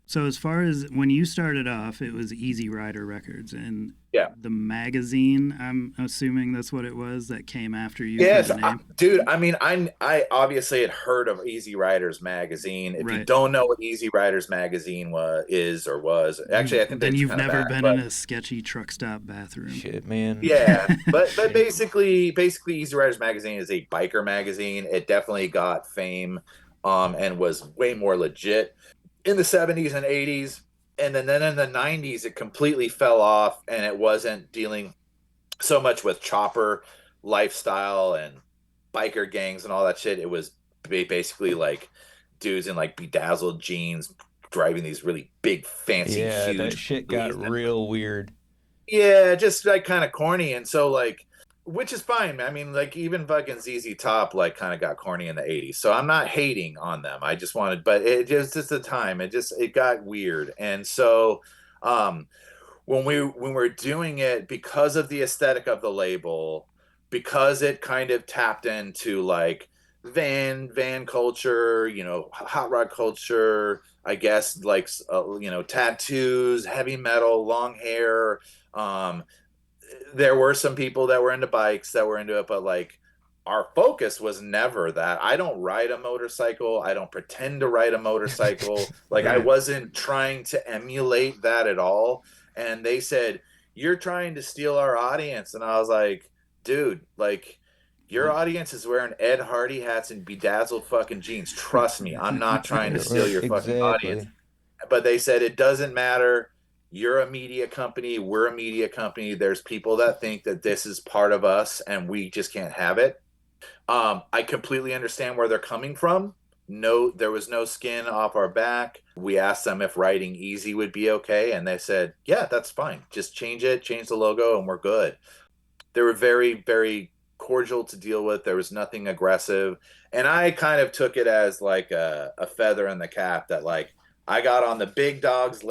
So as far as when you started off, it was Easy Rider Records, and the magazine, I'm assuming that's what it was, that came after you. Yes, for the name. Dude. I mean, I obviously had heard of Easy Riders magazine. If you don't know what Easy Riders magazine was, actually, I think then you've never been in a sketchy truck stop bathroom. Shit, man. Yeah, but basically, Easy Riders magazine is a biker magazine. It definitely got fame, and was way more legit in the 70s and 80s, and then in the 90s it completely fell off, and it wasn't dealing so much with chopper lifestyle and biker gangs and all that shit. It was basically like dudes in like bedazzled jeans driving these really big fancy huge that shit got real weird. Yeah, just like kind of corny. And so like, which is fine. I mean, like, even fucking ZZ Top like kind of got corny in the 80s. So I'm not hating on them. I just wanted, but it just the time. It got weird. And so when we're doing it, because of the aesthetic of the label, because it kind of tapped into like van culture, hot rod culture, I guess, like tattoos, heavy metal, long hair, there were some people that were into bikes that were into it, but like our focus was never that. I don't ride a motorcycle. I don't pretend to ride a motorcycle. Like, I wasn't trying to emulate that at all. And they said, "You're trying to steal our audience." And I was like, dude, like, your audience is wearing Ed Hardy hats and bedazzled fucking jeans. Trust me, I'm not trying to steal your fucking audience. But they said, it doesn't matter. You're a media company. We're a media company. There's people that think that this is part of us and we just can't have it. I completely understand where they're coming from. No, there was no skin off our back. We asked them if RidingEasy would be okay, and they said, yeah, that's fine. Just change it, change the logo, and we're good. They were very, very cordial to deal with. There was nothing aggressive. And I kind of took it as like a feather in the cap that, like, I got on the big dogs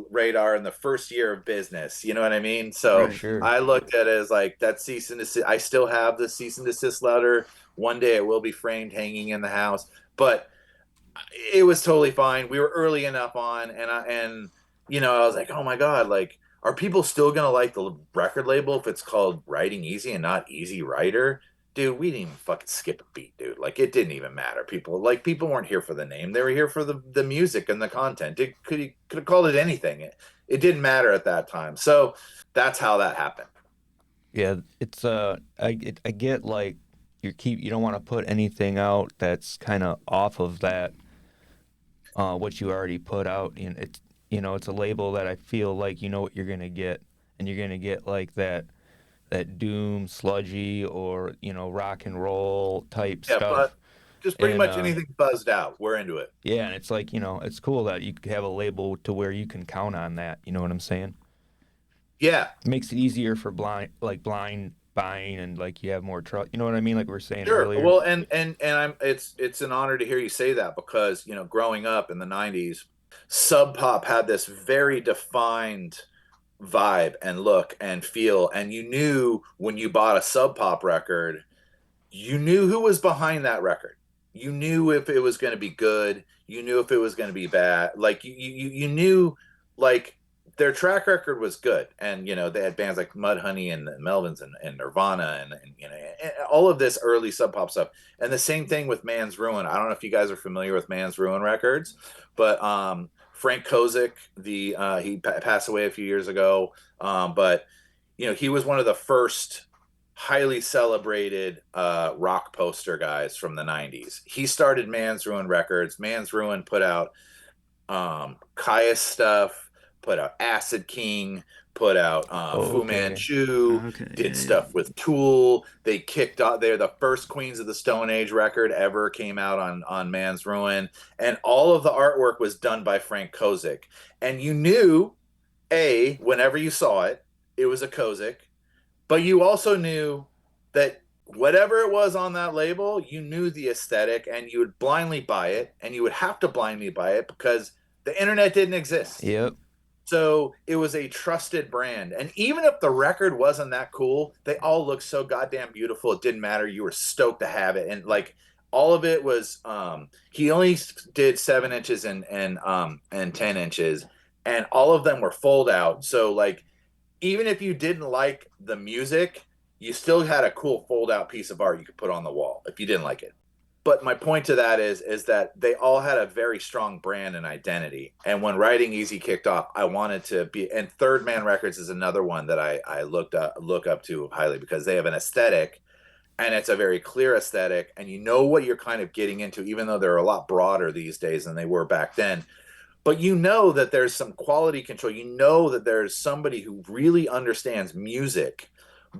radar in the first year of business. You know what I mean? So I looked at it as like that cease and desist. I still have the cease and desist letter. One day it will be framed, hanging in the house. But it was totally fine. We were early enough on, and I was like, oh my God, like, are people still gonna like the record label if it's called RidingEasy and not Easy Rider? Dude, we didn't even fucking skip a beat, dude. Like, it didn't even matter. People weren't here for the name; they were here for the music and the content. It could have called it anything. It didn't matter at that time. So that's how that happened. Yeah, it's I get, like, you don't want to put anything out that's kind of off of that what you already put out, and it's a label that I feel like you know what you're gonna get, and you're gonna get like that doom sludgy or rock and roll type stuff. But just pretty much anything buzzed out, we're into it. Yeah, and it's like, it's cool that you have a label to where you can count on that. You know what I'm saying? Yeah, it makes it easier for blind buying, and like you have more trust. You know what I mean? Like we were saying earlier. Well, and it's an honor to hear you say that, because growing up in the '90s, Sub Pop had this very defined vibe and look and feel, and you knew when you bought a Sub Pop record, you knew who was behind that record. You knew if it was going to be good. You knew if it was going to be bad. Like you knew, like, their track record was good, and they had bands like Mudhoney and the Melvins and Nirvana and all of this early Sub Pop stuff. And the same thing with Man's Ruin. I don't know if you guys are familiar with Man's Ruin records, but Frank Kozik, he passed away a few years ago, but he was one of the first highly celebrated rock poster guys from the '90s. He started Man's Ruin Records. Man's Ruin put out Kaya stuff, put out Acid King, put out Fu Manchu, did stuff with Tool. They kicked off. They're the first Queens of the Stone Age record ever came out on Man's Ruin, and all of the artwork was done by Frank Kozik. And you knew, whenever you saw it, it was a Kozik, but you also knew that whatever it was on that label, you knew the aesthetic, and you would blindly buy it, and you would have to blindly buy it because the internet didn't exist. Yep. So it was a trusted brand. And even if the record wasn't that cool, they all looked so goddamn beautiful. It didn't matter. You were stoked to have it. And like, all of it was, he only did 7 inches and 10 inches, and all of them were fold out. So like, even if you didn't like the music, you still had a cool fold out piece of art you could put on the wall if you didn't like it. But my point to that is that they all had a very strong brand and identity. And when RidingEasy kicked off, I wanted to be, and Third Man Records is another one that I look up to highly, because they have an aesthetic, and it's a very clear aesthetic, and you know what you're kind of getting into, even though they're a lot broader these days than they were back then. But you know that there's some quality control. You know that there's somebody who really understands music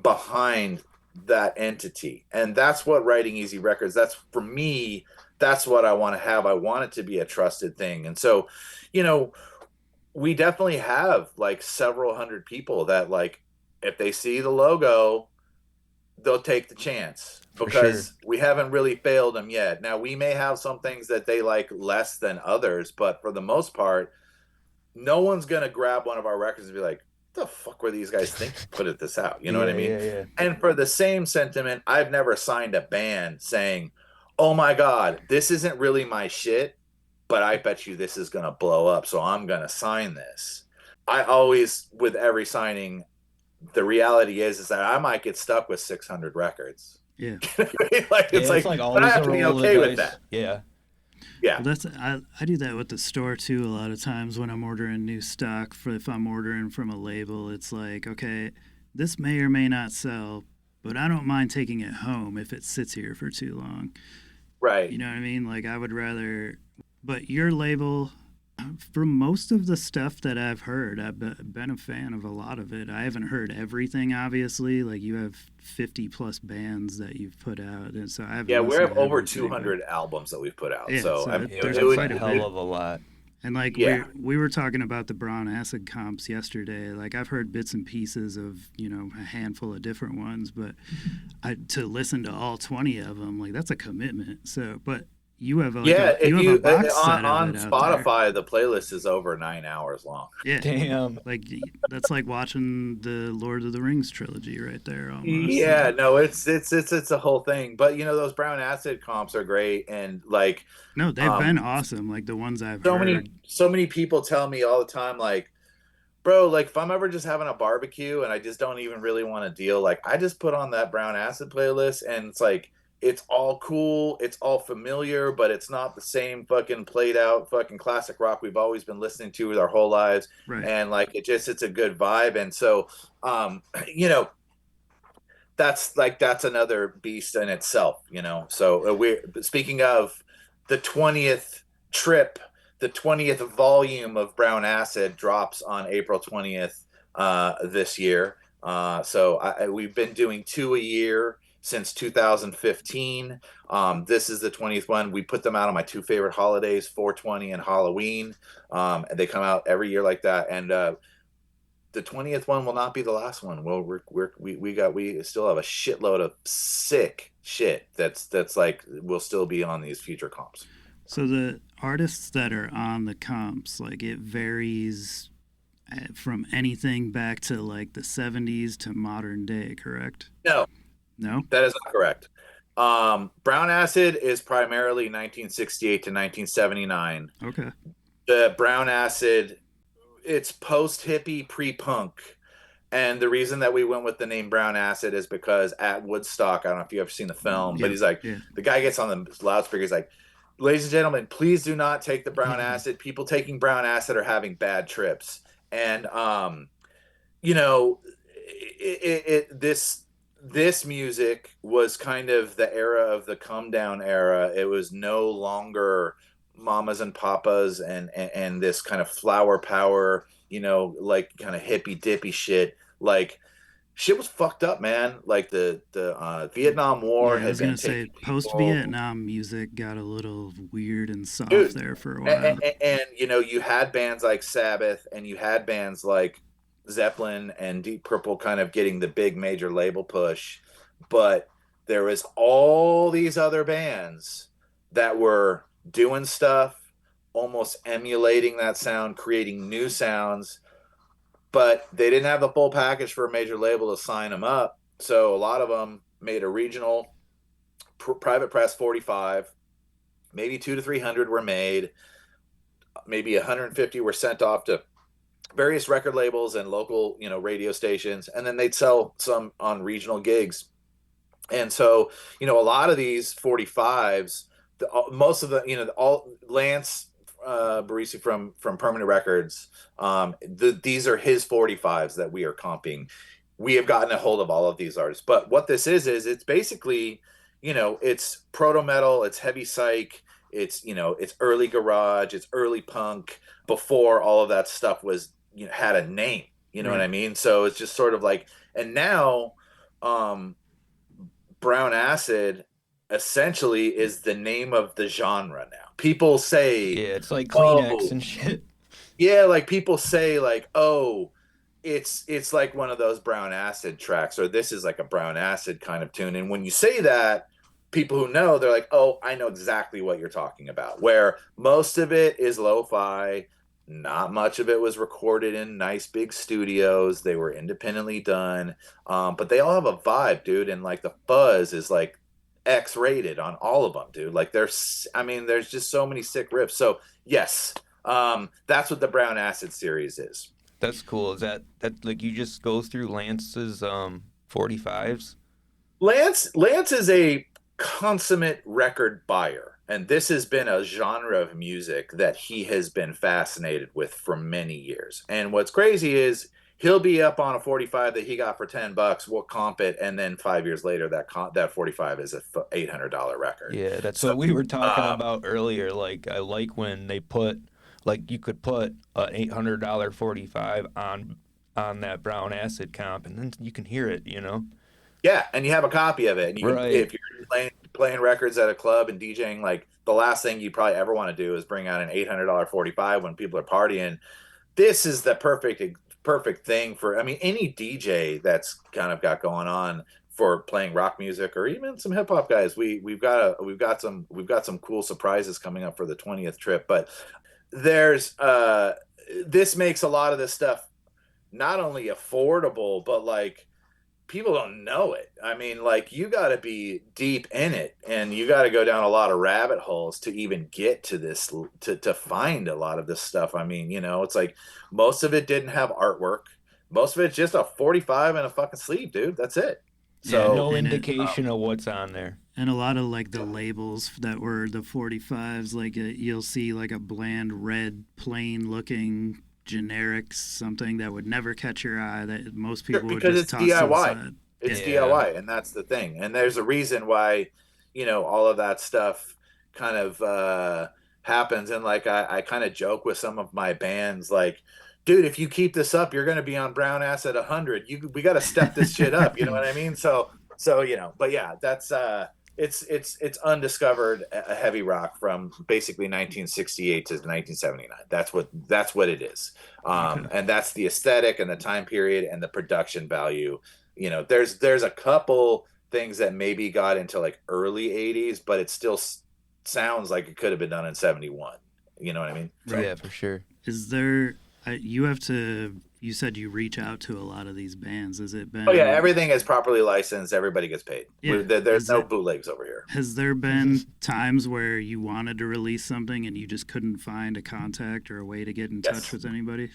behind that entity, and that's what RidingEasy Records, that's, for me, that's what I want to have. I want it to be a trusted thing. And so we definitely have like several hundred people that, like, if they see the logo, they'll take the chance, because we haven't really failed them yet. Now, we may have some things that they like less than others, but for the most part, no one's gonna grab one of our records and be like, the fuck were these guys thinking put this out? You know what I mean? Yeah. And for the same sentiment, I've never signed a band saying, oh my God, this isn't really my shit, but I bet you this is going to blow up, so I'm going to sign this. I always, with every signing, the reality is that I might get stuck with 600 records. Yeah. It's like always I have a to be roll of the okay with dice. that. Yeah. Yeah. Well, I do that with the store too a lot of times when I'm ordering new stock. For if I'm ordering from a label, it's like, okay, this may or may not sell, but I don't mind taking it home if it sits here for too long. Right. You know what I mean? Like I would rather, but your label, for most of the stuff that I've heard, I've been a fan of a lot of it. I haven't heard everything, obviously. Like you have 50 plus bands that you've put out, and so I haven't. Yeah, we listened have to over everything, 200 albums that we've put out. yeah, So I mean, there's That's a hell of a lot. And like yeah. we were talking about the brown acid comps yesterday. Like I've heard bits and pieces of a handful of different ones, but to listen to all 20 of them, like that's a commitment. So, but you have a box set on of it Spotify, the playlist is over 9 hours long. Yeah, damn. like that's like watching the Lord of the Rings trilogy right there. Almost. Yeah, no, it's a whole thing. But those brown acid comps are great, and like no, they've been awesome. Like the ones I've heard. So many people tell me all the time, like, bro, like if I'm ever just having a barbecue and I just don't even really want to deal, like I just put on that brown acid playlist, and it's like it's all cool, it's all familiar, but it's not the same fucking played out fucking classic rock we've always been listening to with our whole lives. Right. And like it's a good vibe. And so that's another beast in itself, So we're speaking of the 20th trip, the 20th volume of Brown Acid drops on April 20th this year. So we've been doing 2 a year since 2015. This is the 20th one. We put them out on my 2 favorite holidays, 420 and Halloween. They come out every year like that. And the 20th one will not be the last one. Well, we still have a shitload of sick shit that's like will still be on these future comps. So the artists that are on the comps, like it varies from anything back to like the 70s to modern day, correct? No, that is not correct. Brown Acid is primarily 1968 to 1979. Okay. The Brown Acid, it's post-hippie, pre-punk. And the reason that we went with the name Brown Acid is because at Woodstock, I don't know if you've ever seen the film, but he's like, the guy gets on the loudspeaker, he's like, ladies and gentlemen, please do not take the brown acid. People taking brown acid are having bad trips. And, this music was kind of the era of the come down era. It was no longer mamas and papas and this kind of flower power, like kind of hippy dippy shit. Like shit was fucked up, man. Like the Vietnam War. I was gonna say post-Vietnam music got a little weird and soft there for a while. And you had bands like Sabbath, and you had bands like Zeppelin and Deep Purple kind of getting the big major label push, but there was all these other bands that were doing stuff, almost emulating that sound, creating new sounds, but they didn't have the full package for a major label to sign them up. So a lot of them made a regional private press 45, maybe 200 to 300 were made, maybe 150 were sent off to various record labels and local, radio stations, and then they'd sell some on regional gigs. And so, a lot of these 45s, most of the, all Lance Barisi from Permanent Records, these are his 45s that we are comping. We have gotten a hold of all of these artists, but what this is it's basically, it's proto metal, it's heavy psych, it's early garage, it's early punk before all of that stuff was had a name, what I mean? So it's just sort of like, and now Brown Acid essentially is the name of the genre now. People say, it's like Kleenex and shit. Yeah, like people say like, oh, it's like one of those Brown Acid tracks, or this is like a Brown Acid kind of tune. And when you say that, people who know, they're like, oh, I know exactly what you're talking about. Where most of it is lo-fi. Not much of it was recorded in nice big studios. They were independently done. But they all have a vibe, dude. And like the fuzz is like X-rated on all of them, dude. Like there's just so many sick riffs. So yes, that's what the Brown Acid series is. That's cool. Is that like you just go through Lance's 45s? Lance is a consummate record buyer, and this has been a genre of music that he has been fascinated with for many years. And what's crazy is he'll be up on a 45 that he got for $10. We'll comp it, and then 5 years later, that 45 is a $800 record. Yeah, that's So, what we were talking about earlier. Like, I like when they put, like, you could put an $800 45 on that brown acid comp, and then you can hear it, you know? yeah, and you have a copy of it, and you can, Right. if you're playing records at a club and DJing, like the last thing you probably ever want to do is bring out an $800 45 when people are partying. This is the perfect thing for, I mean, any DJ that's kind of got going on for playing rock music, or even some hip hop guys. We've got some cool surprises coming up for the 20th trip, but there's this makes a lot of this stuff not only affordable, but like people don't know it. I mean, like you got to be deep in it, and you got to go down a lot of rabbit holes to even get to this, to find a lot of this stuff. I mean, it's like most of it didn't have artwork. Most of it's just a 45 and a fucking sleeve, dude. That's it. Yeah, So, no indication of what's on there. And a lot of like the labels that were the 45s, like you'll see like a bland red, plain looking generic something that would never catch your eye that most people would because just it's toss DIY. to the side. It's Yeah. DIY, and that's the thing. And there's a reason why, all of that stuff kind of happens. And like I kind of joke with some of my bands, like, dude, if you keep this up, you're going to be on Brown Ass at 100. We got to step this shit up. You know what I mean? So but yeah, that's it's undiscovered heavy rock from basically 1968 to 1979. That's what it is. And that's the aesthetic and the time period and the production value. There's a couple things that maybe got into like early 80s, but it still sounds like it could have been done in 71. You know what I mean? So, yeah, for sure. Is there you said you reach out to a lot of these bands. Has it been? Oh yeah, everything is properly licensed. Everybody gets paid. Yeah. There's no bootlegs over here. Has there been times where you wanted to release something and you just couldn't find a contact or a way to get in touch with anybody?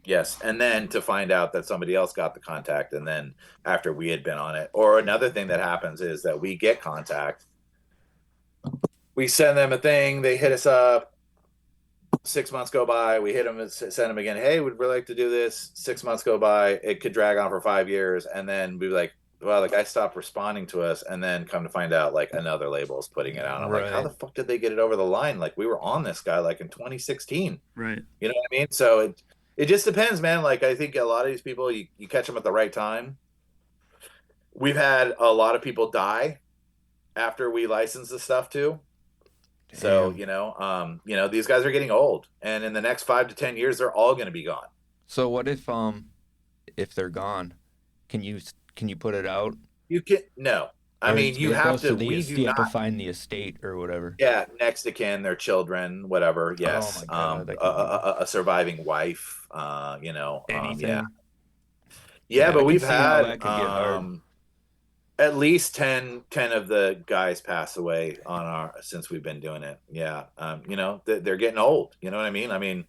Yes. And then to find out that somebody else got the contact, and then after we had been on it. Or another thing that happens is that we get contact. We send them a thing. They hit us up. 6 months go by, we hit them and send them again. Hey, we'd really like to do this. 6 months go by, it could drag on for 5 years, and then we'd be like, well, the guy stopped responding to us, and then come to find out, like another label is putting it out. I'm like, how the fuck did they get it over the line? Like we were on this guy like in 2016. Right. You know what I mean? So it just depends, man. Like I think a lot of these people, you catch them at the right time. We've had a lot of people die after we license the stuff too. So, these guys are getting old, and in the next 5 to 10 years, they're all going to be gone. So what if they're gone? Can you put it out? You can no. I mean, you have to. You have to find the estate or whatever. Yeah, next of kin, their children, whatever. Yes, oh my God, a surviving wife. Anything. Yeah, but we've had that could get hard. At least 10 of the guys pass away since we've been doing it. Yeah. They're getting old. You know what I mean? I mean,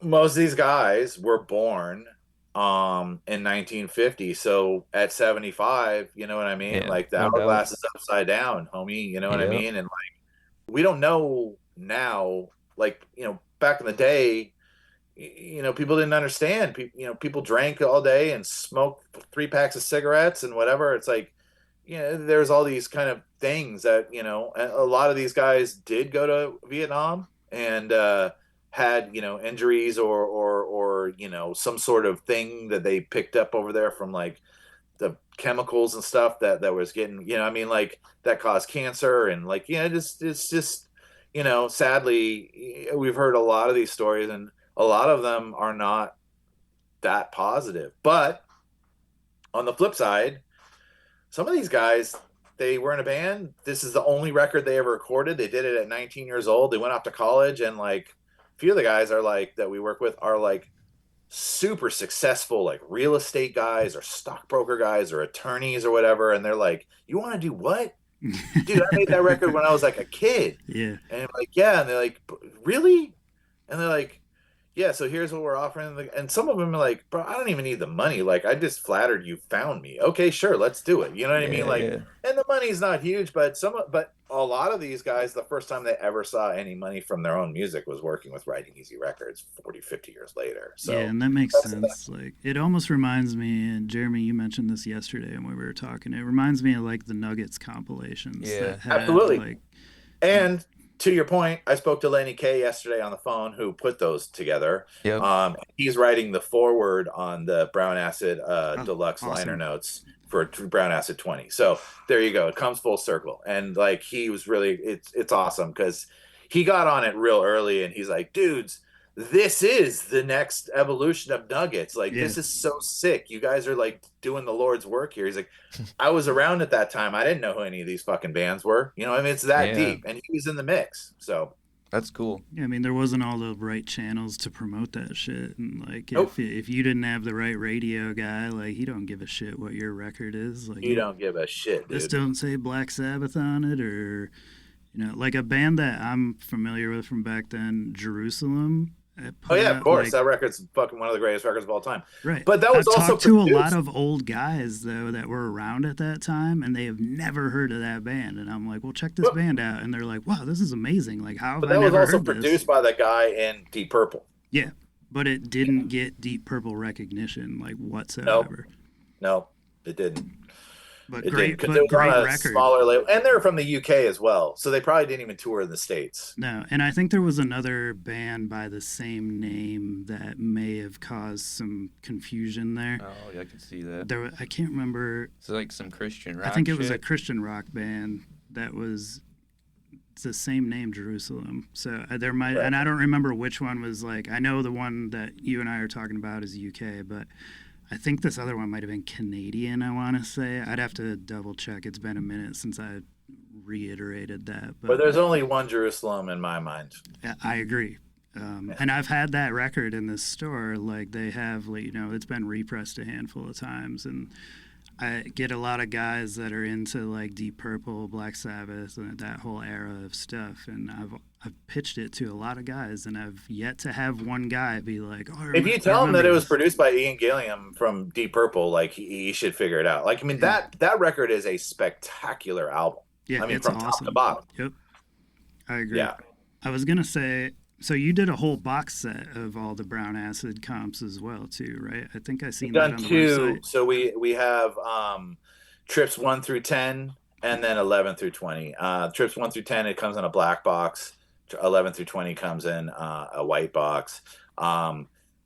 most of these guys were born in 1950. So at 75, you know what I mean? Like the hourglass is upside down, homie. You know what I mean? And like, we don't know now, like, back in the day, people didn't understand. People drank all day and smoked 3 packs of cigarettes and whatever. It's like, there's all these kind of things that, a lot of these guys did go to Vietnam and had, injuries or some sort of thing that they picked up over there from like the chemicals and stuff that was getting, like that caused cancer. And like, it's just, sadly, we've heard a lot of these stories, and a lot of them are not that positive. But on the flip side, some of these guys, they were in a band. This is the only record they ever recorded. They did it at 19 years old. They went off to college, and like a few of the guys are like that we work with are like super successful, like real estate guys or stockbroker guys or attorneys or whatever. And they're like, you want to do what? Dude, I made that record when I was like a kid. Yeah. And I'm like, yeah. And they're like, really? And they're like, yeah, so here's what we're offering. And some of them are like, bro, I don't even need the money. Like, I just flattered you found me. Okay, sure, let's do it. You know what I mean? Like, and the money's not huge, but a lot of these guys, the first time they ever saw any money from their own music was working with RidingEasy Records 40, 50 years later. So yeah, and that makes sense. Like, it almost reminds me, and Jeremy, you mentioned this yesterday when we were talking, it reminds me of like the Nuggets compilations. Yeah, absolutely. Like, and to your point, I spoke to Lenny K yesterday on the phone, who put those together. Yep. He's writing the foreword on the Brown Acid deluxe liner notes for Brown Acid 20. So there you go. It comes full circle. And like, he was really, it's awesome because he got on it real early and he's like, dudes, this is the next evolution of Nuggets. Like, this is so sick. You guys are like doing the Lord's work here. He's like, I was around at that time. I didn't know who any of these fucking bands were. You know, I mean, it's that deep, and he was in the mix. So that's cool. Yeah, I mean, there wasn't all the right channels to promote that shit, and like, if you didn't have the right radio guy, like, he don't give a shit what your record is. Like, you don't give a shit. This don't say Black Sabbath on it, or like a band that I'm familiar with from back then, Jerusalem. Oh yeah, of course. Like, that record's fucking one of the greatest records of all time. Right. But that was I've talked to a lot of old guys though that were around at that time, and they have never heard of that band. And I'm like, well, check this band out. And they're like, wow, this is amazing. Like, how have I never heard this? That was also produced by the guy in Deep Purple. Yeah, but it didn't get Deep Purple recognition like whatsoever. No, it didn't. But it great, because it was great on a record. Smaller label, and they're from the UK as well, so they probably didn't even tour in the States. No, and I think there was another band by the same name that may have caused some confusion there. Oh, yeah, I can see that. I can't remember. It's like some Christian rock. I think it was a Christian rock band that was the same name, Jerusalem. So there might, and I don't remember which one was like. I know the one that you and I are talking about is UK, but I think this other one might have been Canadian, I want to say. I'd have to double check. It's been a minute since I reiterated that. But there's only one Jerusalem in my mind. I agree. And I've had that record in this store. Like, they have, like, it's been repressed a handful of times. And I get a lot of guys that are into, like, Deep Purple, Black Sabbath, and that whole era of stuff. And I've pitched it to a lot of guys, and I've yet to have one guy be like, oh, if you tell him that it was produced by Ian Gilliam from Deep Purple, like, he should figure it out. Like, I mean, that record is a spectacular album. Yeah, I mean, it's from awesome. top to bottom. Yep. I agree. Yeah. I was going to say, so you did a whole box set of all the Brown Acid comps as well, too, right? I think I seen that on the website. So we have trips 1 through 10 and then 11 through 20. Trips 1 through 10, it comes in a black box. 11 through 20 comes in a white box.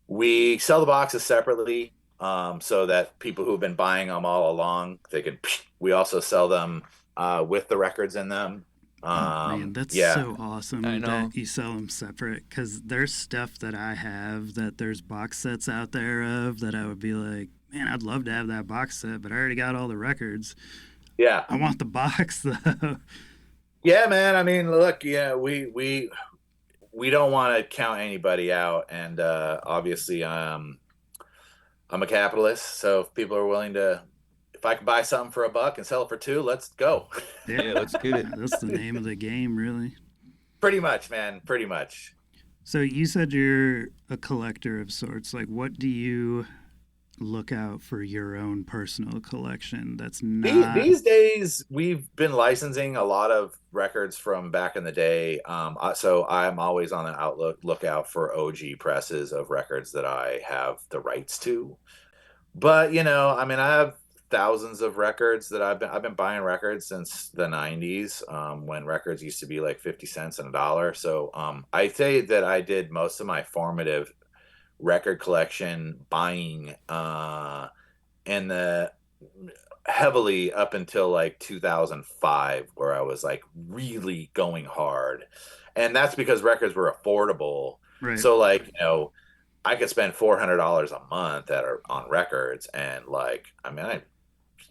We sell the boxes separately so that people who have been buying them all along, we also sell them with the records in them. Man, that's so awesome that you sell them separate, because there's stuff that I have that there's box sets out there of that I would be like, man, I'd love to have that box set, but I already got all the records. Yeah. I want the box though. Yeah, man. I mean, look, we don't want to count anybody out, and obviously I'm a capitalist, so if people are willing to, if I can buy something for $1 and sell it for $2, let's go. Yeah, let's get it. That's the name of the game, really. Pretty much, man. Pretty much. So you said you're a collector of sorts. Like, what do you look out for your own personal collection that's not... These days, we've been licensing a lot of records from back in the day. So I'm always on the lookout for OG presses of records that I have the rights to. But, I mean, I have thousands of records that I've been buying records since the 90s, when records used to be like 50 cents and $1. So I say that I did most of my formative record collection buying in the heavily up until like 2005, where I was like really going hard, and that's because records were affordable. Right. So like, I could spend $400 a month on records, and like, I mean, I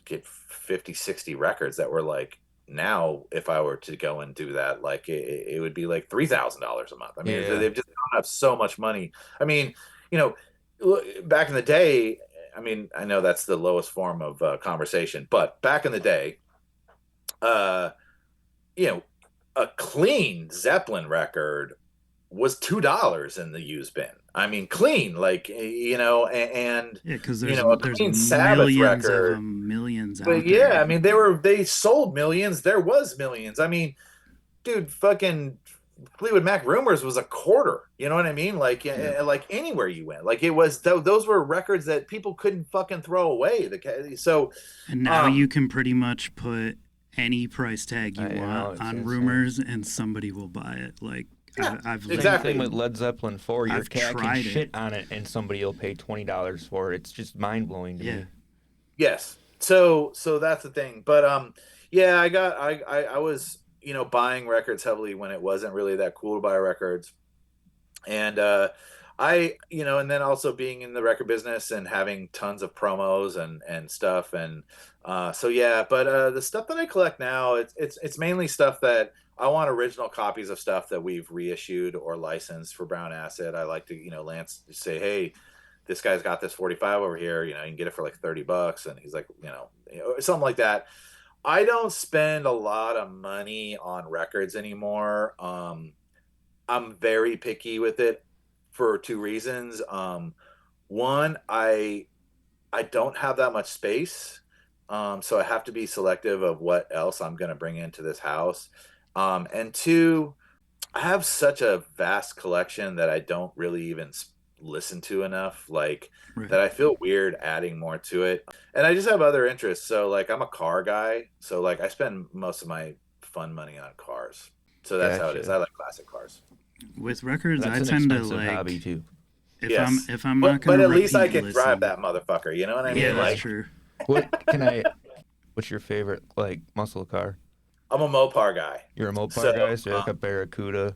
get 50, 60 records that were like, now if I were to go and do that, like it would be like $3,000 a month. I mean, they've just gone up so much money. I mean, back in the day, I mean, I know that's the lowest form of conversation, but back in the day, a clean Zeppelin record was $2 in the used bin. I mean, clean, like, and yeah, because a there's clean Sabbath millions of record. them, millions But out yeah, there. I mean, they sold millions. There was millions. I mean, dude, fucking Fleetwood Mac Rumors was a quarter. You know what I mean? Like, like anywhere you went, like it was. Those were records that people couldn't fucking throw away. And now you can pretty much put any price tag you want on Rumors, and somebody will buy it. Like, I've Same thing with Led Zeppelin 4. Your I've cat tried can shit on it, and somebody will pay $20 for it. It's just mind blowing to me. Yes. So that's the thing. But yeah, I was buying records heavily when it wasn't really that cool to buy records, and and then also being in the record business and having tons of promos and stuff, and so yeah. But the stuff that I collect now, it's mainly stuff that I want original copies of stuff that we've reissued or licensed for Brown Acid. I like to Lance say, hey, this guy's got this 45 over here, you can get it for like $30. And he's like, something like that. I don't spend a lot of money on records anymore. I'm very picky with it for two reasons. One, I don't have that much space. So I have to be selective of what else I'm going to bring into this house. And two, I have such a vast collection that I don't really even listen to enough, like that I feel weird adding more to it. And I just have other interests. So like I'm a car guy, so like I spend most of my fun money on cars. So that's how it is. I like classic cars. With records, I tend to like hobby too. If I'm not gonna, but at least I can drive that motherfucker. You know what I mean? Yeah, that's like, true. What's your favorite like muscle car? I'm a Mopar guy. You're a Mopar guy, so you're like a Barracuda.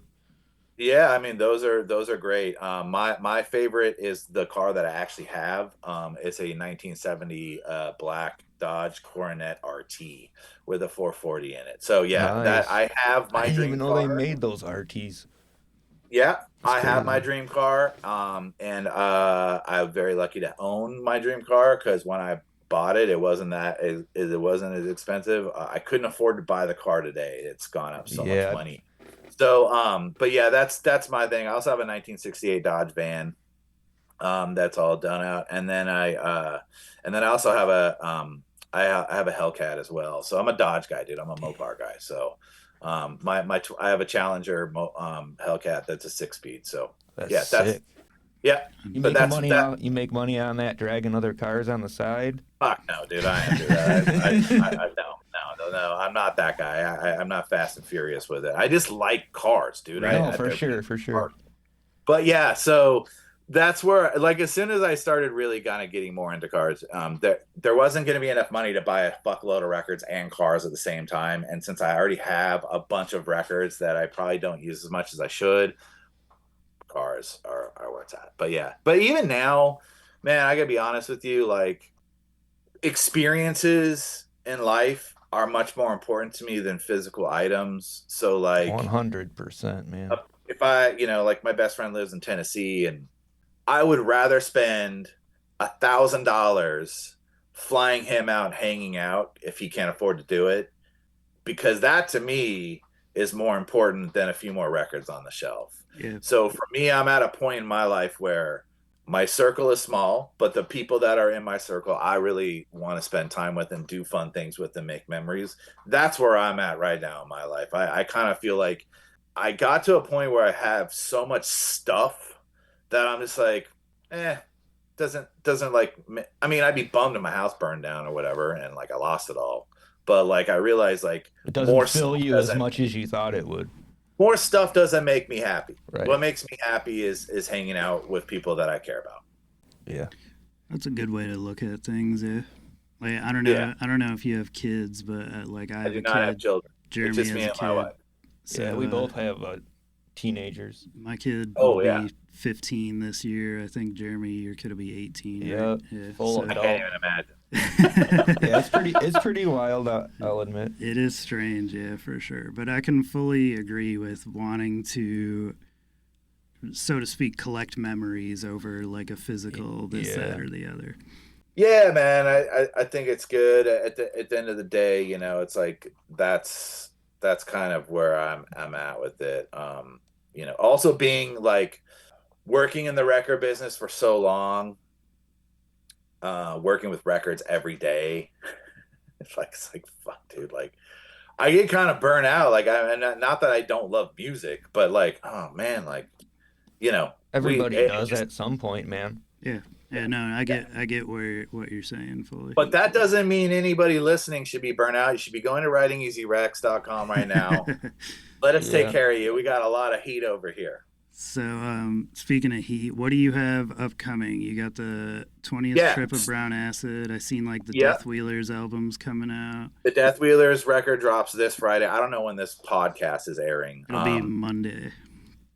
Yeah, I mean those are great. My favorite is the car that I actually have. It's a 1970 black Dodge Coronet RT with a 440 in it. So yeah, nice. that I have my dream car. I didn't even know they made those RTs. Yeah, I have my dream car. And I'm very lucky to own my dream car because when I bought it, it wasn't as expensive. I couldn't afford to buy the car today. It's gone up so much money. So, but yeah, that's my thing. I also have a 1968 Dodge van, that's all done out, and then I also have I have a Hellcat as well. So I'm a Dodge guy, dude. I'm a Mopar guy. So, I have a Challenger Hellcat that's a 6-speed. So that's sick. Yeah. You make money on that dragging other cars on the side? Fuck no, dude. I ain't do that. No, I'm not that guy. I'm not Fast and Furious with it. I just like cars, dude. For sure. But yeah, so that's where, like, as soon as I started really kind of getting more into cars, there wasn't going to be enough money to buy a fuckload of records and cars at the same time. And since I already have a bunch of records that I probably don't use as much as I should, cars are where it's at. But yeah, but even now, man, I gotta be honest with you, like, experiences in life are much more important to me than physical items. So like 100%, man. If I, like my best friend lives in Tennessee, and I would rather spend $1,000 flying him out, hanging out if he can't afford to do it, because that to me is more important than a few more records on the shelf. Yeah. So for me, I'm at a point in my life where my circle is small, but the people that are in my circle, I really want to spend time with and do fun things with and make memories. That's where I'm at right now in my life. I kind of feel like I got to a point where I have so much stuff that I'm just like, doesn't like, I mean, I'd be bummed if my house burned down or whatever, and like I lost it all. But like I realized like it doesn't fill you as much as you thought it would. More stuff doesn't make me happy. Right. What makes me happy is hanging out with people that I care about. Yeah, that's a good way to look at things. Yeah, like I don't know. Yeah. I don't know if you have kids, but like I do not have children. Jeremy it's just me and my wife. So, yeah, we both have teenagers. My kid will be 15 this year. I think Jeremy, your kid will be 18. Yeah, right? full adult. I can't even imagine. Yeah, it's pretty wild, I'll admit. It is strange, yeah, for sure. But I can fully agree with wanting to, so to speak, collect memories over like a physical that, or the other. Yeah, man, I think it's good. At the end of the day, it's like that's kind of where I'm at with it. Also being like working in the record business for so long, working with records every day. It's like fuck, dude. Like I get kind of burnt out. Like not that I don't love music, but like, oh man, like everybody does at some point, man. Yeah. No, I get what you're saying fully. But that doesn't mean anybody listening should be burnt out. You should be going to RidingEasyRex.com right now. Let us take care of you. We got a lot of heat over here. So, speaking of heat, what do you have upcoming? You got the 20th trip of Brown Acid. I seen like the Death Wheelers albums coming out. The Death Wheelers record drops this Friday. I don't know when this podcast is airing. It'll be Monday.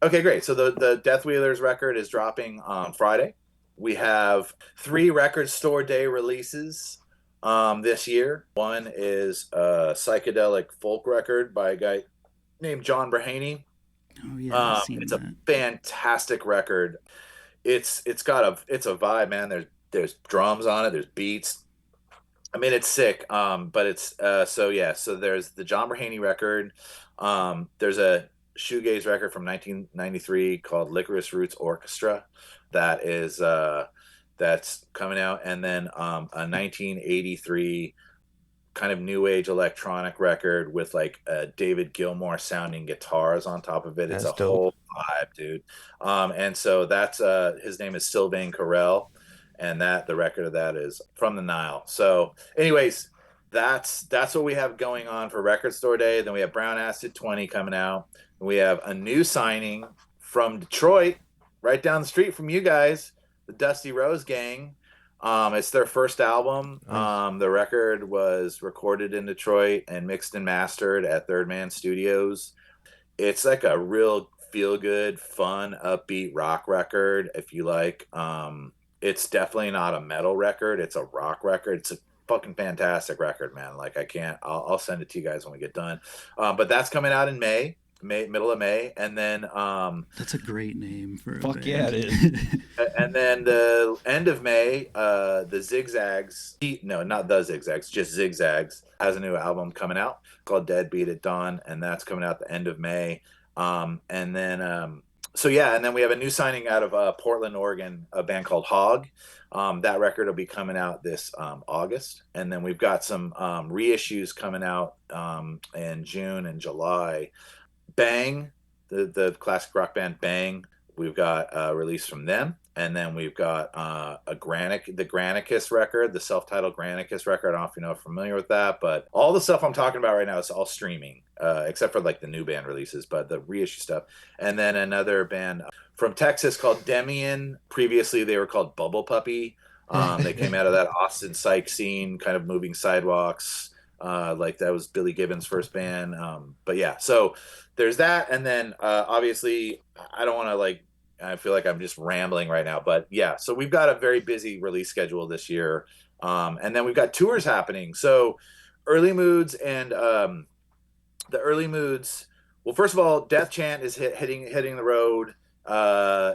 Okay, great. So the Death Wheelers record is dropping on Friday. We have 3 record store day releases this year. One is a psychedelic folk record by a guy named John Brahaney. Oh yeah, it's a fantastic record. It's a vibe, man. There's drums on it. There's beats. I mean, it's sick. But it's so there's the John Brahaney record. There's a shoegaze record from 1993 called Licorice Roots Orchestra that's coming out, and then a 1983 kind of new age electronic record with like David Gilmour sounding guitars on top of it. It's a whole vibe, dude. And so that's his name is Sylvain Carrel, and the record of that is From the Nile. So anyways, that's what we have going on for Record Store Day. Then we have Brown Acid 20 coming out. We have a new signing from Detroit, right down the street from you guys, the Dusty Rose Gang. It's their first album. The record was recorded in Detroit and mixed and mastered at Third Man Studios. It's like a real feel-good, fun, upbeat rock record, if you like. It's definitely not a metal record. It's a rock record. It's a fucking fantastic record, man. Like I'll send it to you guys when we get done. But that's coming out in middle of May, and then that's a great name for a fuck band. Yeah, it is. And then the end of May, the Zigzags, no, not the Zigzags, just Zigzags, has a new album coming out called Deadbeat at Dawn, and that's coming out the end of May. And then we have a new signing out of Portland, Oregon, a band called Hog. That record will be coming out this August, and then we've got some reissues coming out in June and July. Bang, the classic rock band Bang, we've got a release from them, and then we've got the Granicus record, the self-titled Granicus record. I don't know if you're familiar with that, but all the stuff I'm talking about right now is all streaming, except for like the new band releases, but the reissue stuff. And then another band from Texas called Demian. Previously, they were called Bubble Puppy. They came out of that Austin psych scene, kind of moving sidewalks. Like that was Billy Gibbons' first band. But yeah, so there's that. And then obviously, I don't want to I feel like I'm just rambling right now, but yeah, so we've got a very busy release schedule this year. And then we've got tours happening. So Early Moods and the Early Moods. Well, first of all, Death Chant is hitting the road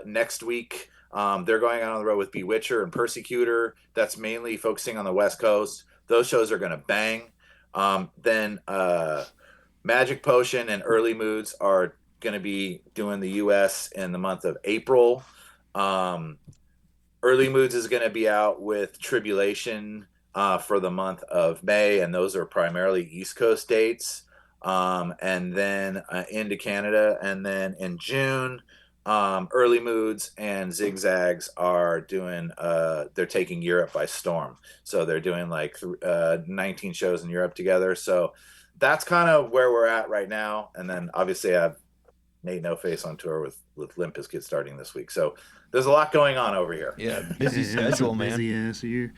next week. They're going out on the road with Bewitcher and Persecutor. That's mainly focusing on the West Coast. Those shows are going to bang. Then Magic Potion and Early Moods are going to be doing the U.S. in the month of April. Early Moods is going to be out with Tribulation for the month of May, and those are primarily East Coast dates. And then into Canada, and then in June, Early Moods and Zigzags are doing they're taking Europe by storm, so they're doing 19 shows in Europe together. So that's kind of where we're at right now. And then obviously I have Nate No Face on tour with Limp Bizkit starting this week, so there's a lot going on over here. Yeah, busy schedule, man. Busy ass year.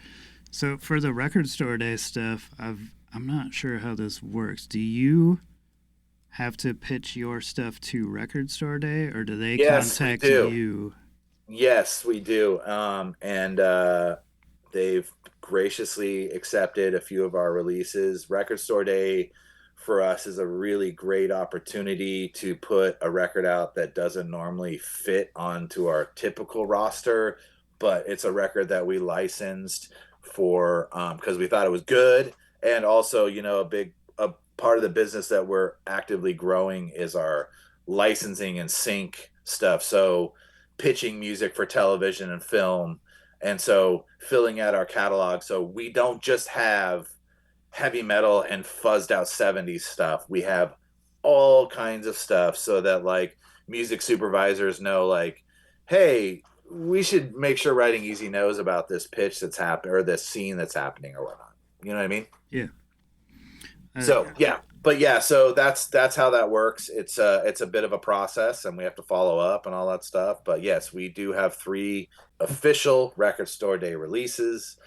So for the Record Store Day stuff, I'm not sure how this works. Do you have to pitch your stuff to Record Store Day, or do they contact you? Yes, we do. And they've graciously accepted a few of our releases. Record Store Day for us is a really great opportunity to put a record out that doesn't normally fit onto our typical roster, but it's a record that we licensed for because we thought it was good. And also, a big part of the business that we're actively growing is our licensing and sync stuff. So pitching music for television and film. And so filling out our catalog. So we don't just have heavy metal and fuzzed out 70s stuff. We have all kinds of stuff so that like music supervisors know like, hey, we should make sure Writing Easy knows about this pitch that's happening or this scene that's happening or whatnot. You know what I mean? Yeah. So so that's how that works. It's a bit of a process, and we have to follow up and all that stuff. But yes, we do have 3 official Record Store Day releases.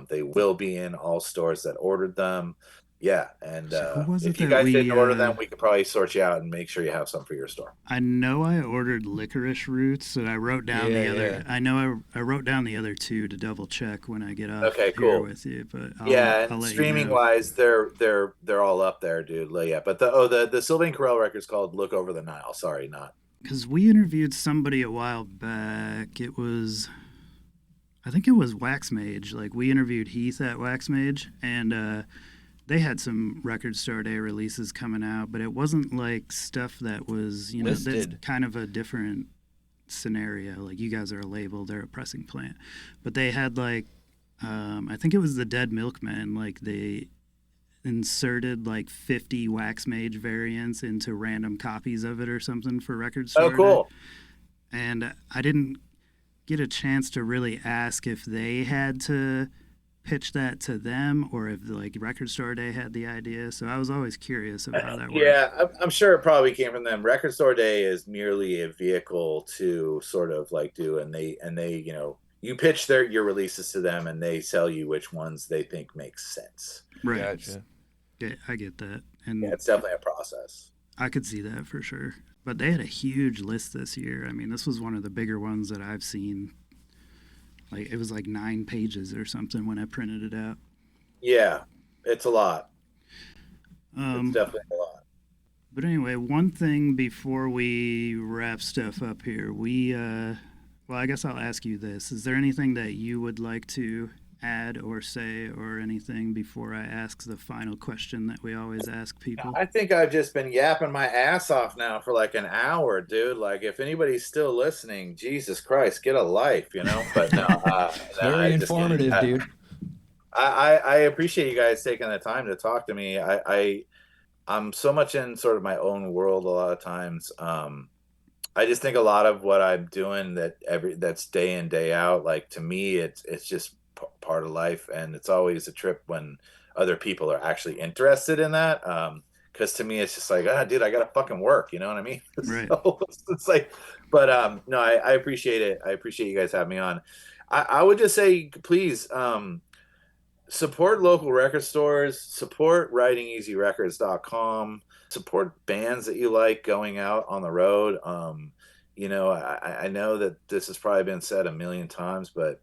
They will be in all stores that ordered them. Yeah, and if you guys didn't order them, we could probably sort you out and make sure you have some for your store. I know I ordered Licorice Roots, and I wrote down the other. Yeah. I know I wrote down the other 2 to double check when I get off here with you. But I'll streaming wise, they're all up there, dude. Yeah, but the Sylvain Correll record's called "Look Over the Nile." Sorry, not because we interviewed somebody a while back. I think it was Wax Mage. Like we interviewed Heath at Wax Mage, and they had some Record Store Day releases coming out, but it wasn't like stuff that was, that's kind of a different scenario. Like you guys are a label, they're a pressing plant. But they had like, I think it was the Dead Milkmen, like they inserted like 50 Wax Mage variants into random copies of it or something for Record Store Day. Oh, cool. And I didn't get a chance to really ask if they had to pitch that to them or if like Record Store Day had the idea. So I was always curious about how that works. Yeah, I'm sure it probably came from them. Record Store Day is merely a vehicle to sort of like do, and they you pitch your releases to them and they tell you which ones they think make sense. Right. Gotcha. Yeah, I get that. And it's definitely a process. I could see that for sure. But they had a huge list this year. I mean, this was one of the bigger ones that I've seen. Like it was like 9 pages or something when I printed it out. Yeah, it's a lot. It's definitely a lot. But anyway, one thing before we wrap stuff up here, I guess I'll ask you this. Is there anything that you would like to add or say or anything before I ask the final question that we always ask people? I think I've just been yapping my ass off now for like an hour, dude. Like if anybody's still listening, Jesus Christ, get a life, But no, very informative, dude. I appreciate you guys taking the time to talk to me. I'm so much in sort of my own world a lot of times. I just think a lot of what I'm doing that's day in, day out, like to me, it's just part of life, and it's always a trip when other people are actually interested in that, because to me it's just like, dude, I gotta fucking work, you know what I mean? Right. So it's like, but no, I appreciate it. I appreciate you guys having me on. I would just say, please support local record stores, support RidingEasyRecords.com, support bands that you like going out on the road. I know that this has probably been said a million times, but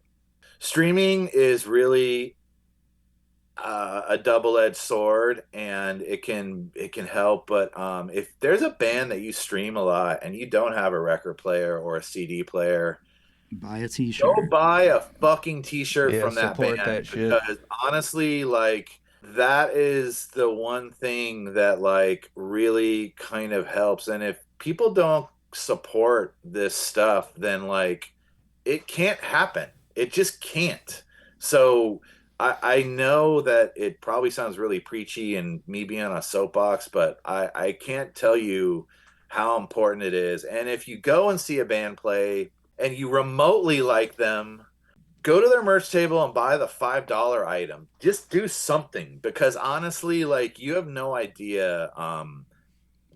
streaming is really a double-edged sword, and it can help. But if there's a band that you stream a lot and you don't have a record player or a CD player, buy a t-shirt. Go buy a fucking t-shirt from that band. That shit. Because honestly, like that is the one thing that like really kind of helps. And if people don't support this stuff, then like it can't happen. It just can't. So I know that it probably sounds really preachy and me being on a soapbox, but I can't tell you how important it is. And if you go and see a band play and you remotely like them, go to their merch table and buy the $5 item. Just do something, because honestly, like you have no idea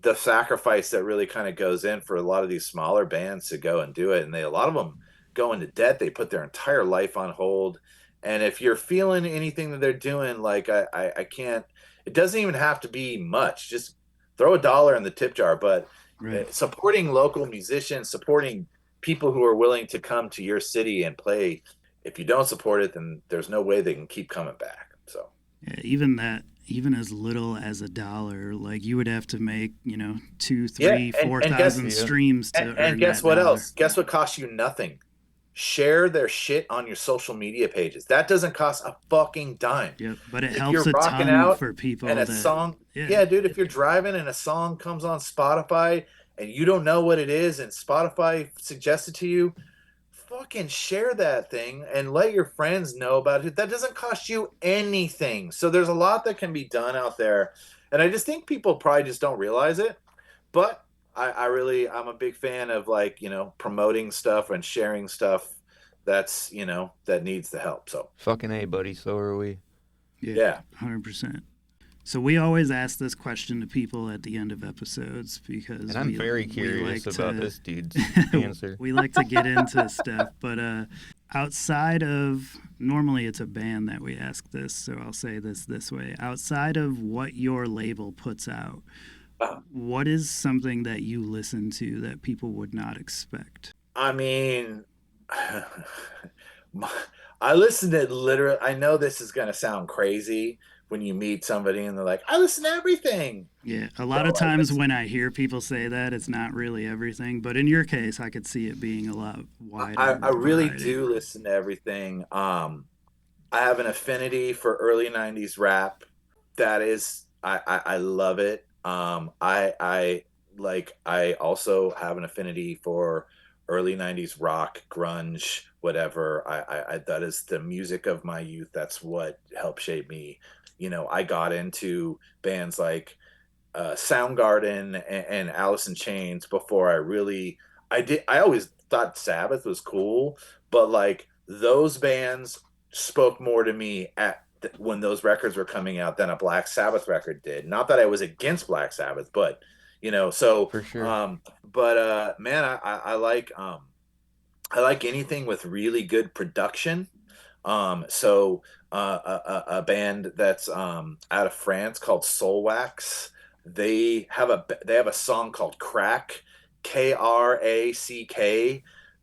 the sacrifice that really kind of goes in for a lot of these smaller bands to go and do it. And a lot of them go into debt. They put their entire life on hold. And if you're feeling anything that they're doing, like I can't, it doesn't even have to be much. Just throw $1 in the tip jar. But supporting local musicians, supporting people who are willing to come to your city and play. If you don't support it, then there's no way they can keep coming back. So even as little as $1, like you would have to make 2, 3, 4,000 streams to earn and guess what $1. Else? Guess what costs you nothing? Share their shit on your social media pages. That doesn't cost a fucking dime. Yep, but it helps a ton for people. And a song, dude, if you're driving and a song comes on Spotify and you don't know what it is and Spotify suggests it to you, fucking share that thing and let your friends know about it. That doesn't cost you anything. So there's a lot that can be done out there. And I just think people probably just don't realize it. But I'm a big fan of, like, promoting stuff and sharing stuff that's, that needs the help. So fucking A, buddy. So are we. Yeah. 100%. So we always ask this question to people at the end of episodes because I'm very curious about this dude's answer. We like to get into stuff, but outside of, normally it's a band that we ask this, so I'll say this way. Outside of what your label puts out, what is something that you listen to that people would not expect? I mean, I listen to literally, I know this is going to sound crazy when you meet somebody and they're like, I listen to everything. Yeah, a lot of times when I hear people say that, it's not really everything. But in your case, I could see it being a lot wider. I really do listen to everything. I have an affinity for early 90s rap. That is, I love it. I also have an affinity for early 90s rock, grunge, whatever. I that is the music of my youth. That's what helped shape me. I got into bands like Soundgarden and Alice in Chains before I always thought Sabbath was cool, but like those bands spoke more to me when those records were coming out than a Black Sabbath record did. Not that I was against Black Sabbath, but so for sure. Man, I like anything with really good production. A band that's out of France called Soulwax. They have a song called Crack, Krack.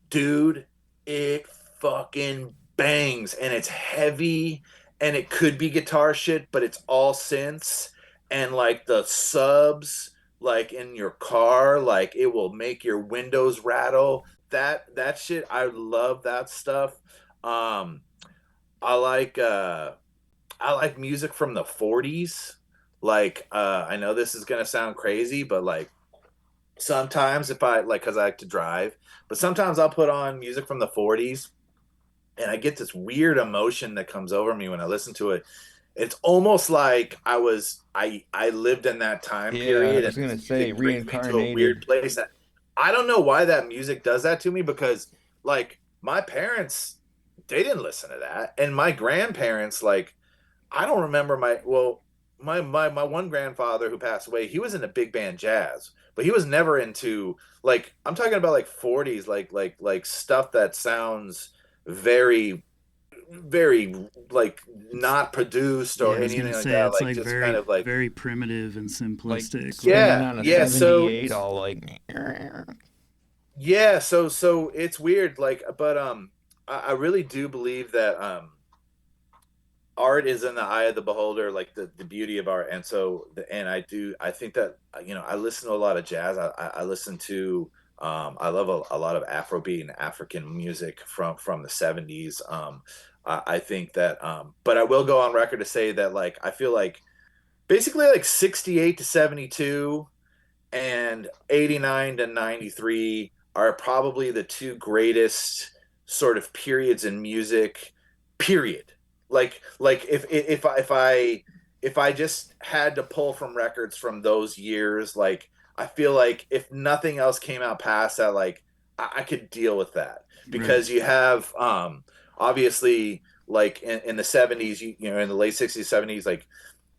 Dude, it fucking bangs, and it's heavy, and it could be guitar shit, but it's all synths, and like the subs, like in your car, like it will make your windows rattle. That shit, I love that stuff. I like music from the 40s. Like, I know this is going to sound crazy, but like sometimes if I like, cause I like to drive, but sometimes I'll put on music from the 40s and I get this weird emotion that comes over me when I listen to it. It's almost like I lived in that time period. I was going to say reincarnated. To a weird place. I don't know why that music does that to me, because like my parents, they didn't listen to that. And my grandparents, like, I don't remember my one grandfather who passed away, he was into big band jazz, but he was never into, like, I'm talking about like 40s, like stuff that sounds very, very like not produced or anything like that. It's like just very, kind of like very primitive and simplistic. So it's weird. Like, but I really do believe that art is in the eye of the beholder, like the beauty of art. And so, I think that, I listen to a lot of jazz. I listen to, I love a lot of Afrobeat and African music from the 70s. I think that, but I will go on record to say that, like, I feel like basically like 68 to 72 and 89 to 93 are probably the two greatest sort of periods in music, period. Like if I just had to pull from records from those years, like, I feel like if nothing else came out past that, like, I could deal with that, because you have obviously, like, in the 70s, in the late 60s, 70s, like,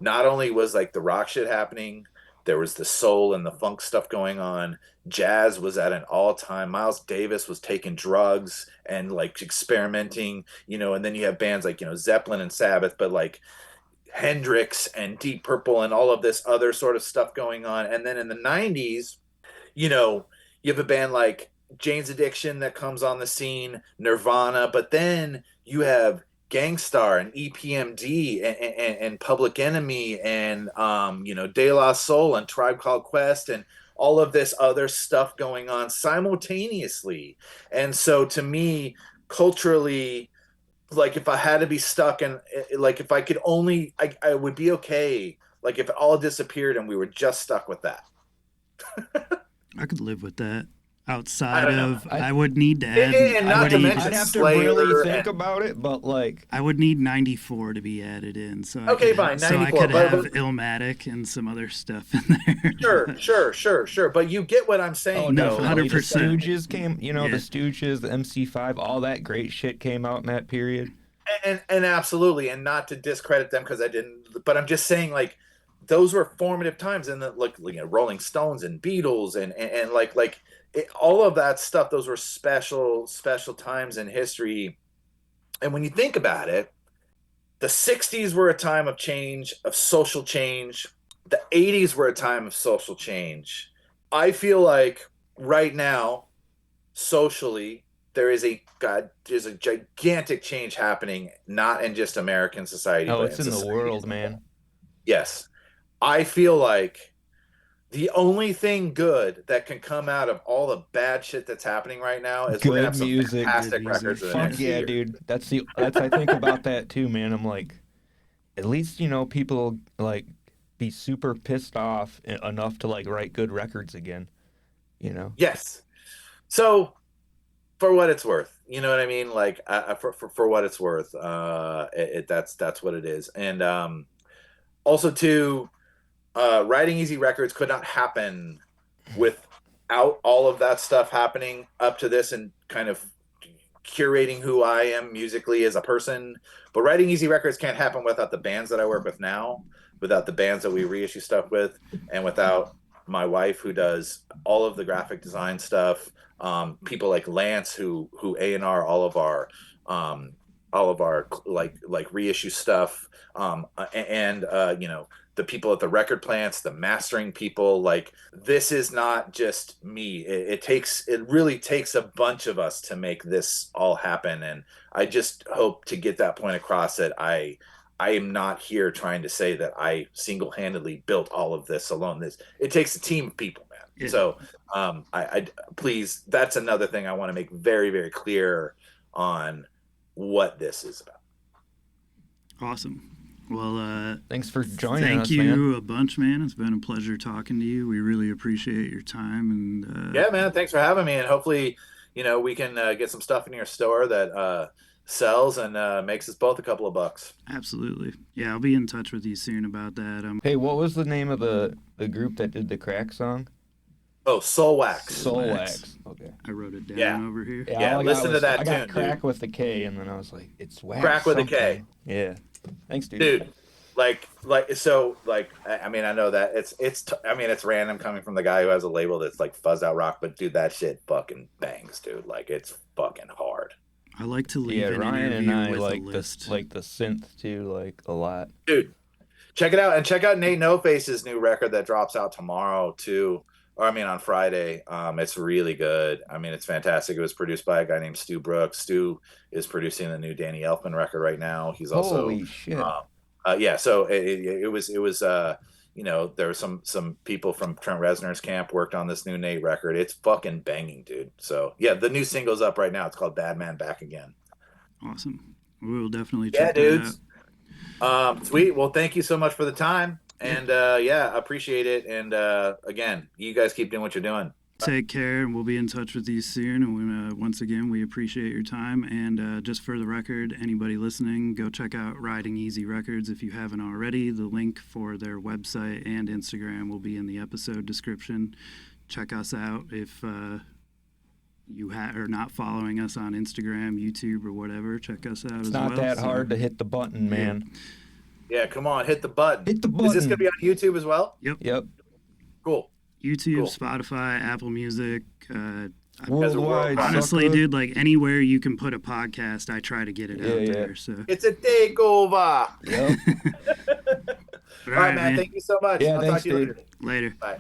not only was like the rock shit happening, there was the soul and the funk stuff going on. Jazz was at an all-time. Miles Davis was taking drugs and like experimenting, and then you have bands like, Zeppelin and Sabbath, but like Hendrix and Deep Purple and all of this other sort of stuff going on. And then in the 90s, you have a band like Jane's Addiction that comes on the scene, Nirvana, but then you have Gangstar and EPMD and Public Enemy and De La Soul and Tribe Called Quest and all of this other stuff going on simultaneously. And so to me, culturally, like, if I had to be stuck and like if I could only, I would be okay, like, if it all disappeared and we were just stuck with that. I could live with that. Outside of, I would need to add. And not to mention I'd have to Slayer really think about it, but like I would need 94 to be added in. So fine, 94. So I could have Illmatic and some other stuff in there. Sure. But you get what I'm saying. Oh no, 100%. The Stooges came, the Stooges, the MC5, all that great shit came out in that period. And absolutely, and not to discredit them because I didn't, but I'm just saying like those were formative times, and Rolling Stones and Beatles and like. All of that stuff, those were special times in history. And when you think about it, the 60s were a time of change, of social change. The 80s were a time of social change. I feel like right now, socially, there's a gigantic change happening, not in just American society. Oh, but it's in the world, man. Yes. I feel like the only thing good that can come out of all the bad shit that's happening right now is we're gonna have some fantastic records. Fuck yeah, dude. That's I think about that too, man. I'm like, at least people like be super pissed off enough to like write good records again. Yes. So, for what it's worth, you know what I mean. Like, for what it's worth, that's what it is, and also too. RidingEasy Records could not happen without all of that stuff happening up to this and kind of curating who I am musically as a person. But RidingEasy Records can't happen without the bands that I work with now, without the bands that we reissue stuff with, and without my wife who does all of the graphic design stuff. People like Lance who A&R all of our like reissue stuff, and the people at the record plants, the mastering people. Like, this is not just me. It really takes a bunch of us to make this all happen. And I just hope to get that point across that I am not here trying to say that I single-handedly built all of this alone. It takes a team of people, man. Yeah. So I please, that's another thing I want to make very, very clear on what this is about. Awesome. Well, thanks for joining us, man. Thank you a bunch, man. It's been a pleasure talking to you. We really appreciate your time. And yeah, man, thanks for having me. And hopefully, we can get some stuff in your store that sells and makes us both a couple of bucks. Absolutely. Yeah, I'll be in touch with you soon about that. Hey, what was the name of the group that did the Crack song? Oh, Soul Wax. Soul Wax. Okay. I wrote it down over here. Yeah, listen to that tune. I got Crack with the K, and then I was like, it's Wax. Crack with a K. Yeah. Thanks, dude. Dude, I mean, I know that it's random coming from the guy who has a label that's like fuzzed out rock, but dude, that shit fucking bangs, dude. Like, it's fucking hard. I like to leave an Ryan interview and I with like a list. the synth too, like a lot. Dude, check it out, and check out Nate No Face's new record that drops out tomorrow too. On Friday. It's really good. It's fantastic. It was produced by a guy named Stu Brooks. Stu is producing the new Danny Elfman record right now. He's also holy shit. So it was there were some people from Trent Reznor's camp worked on this new Nate record. It's fucking banging, dude. So yeah, the new single's up right now. It's called Bad Man Back Again. Awesome. We will definitely check that out. Sweet. Well, thank you so much for the time. And appreciate it. And again, you guys keep doing what you're doing. Take care, and we'll be in touch with you soon. And once again, we appreciate your time. And just for the record, anybody listening, go check out RidingEasy Records if you haven't already. The link for their website and Instagram will be in the episode description. Check us out if you are not following us on Instagram, YouTube, or whatever. Check us out as well. It's not that hard to hit the button, man. Yeah, come on, hit the button. Hit the button. Is this going to be on YouTube as well? Yep. Cool. YouTube, Spotify, Apple Music, worldwide. Honestly, dude, like anywhere you can put a podcast, I try to get it out there. So it's a takeover. Yep. All right, man. Thank you so much. Yeah, I'll thanks, talk to you later. Bye.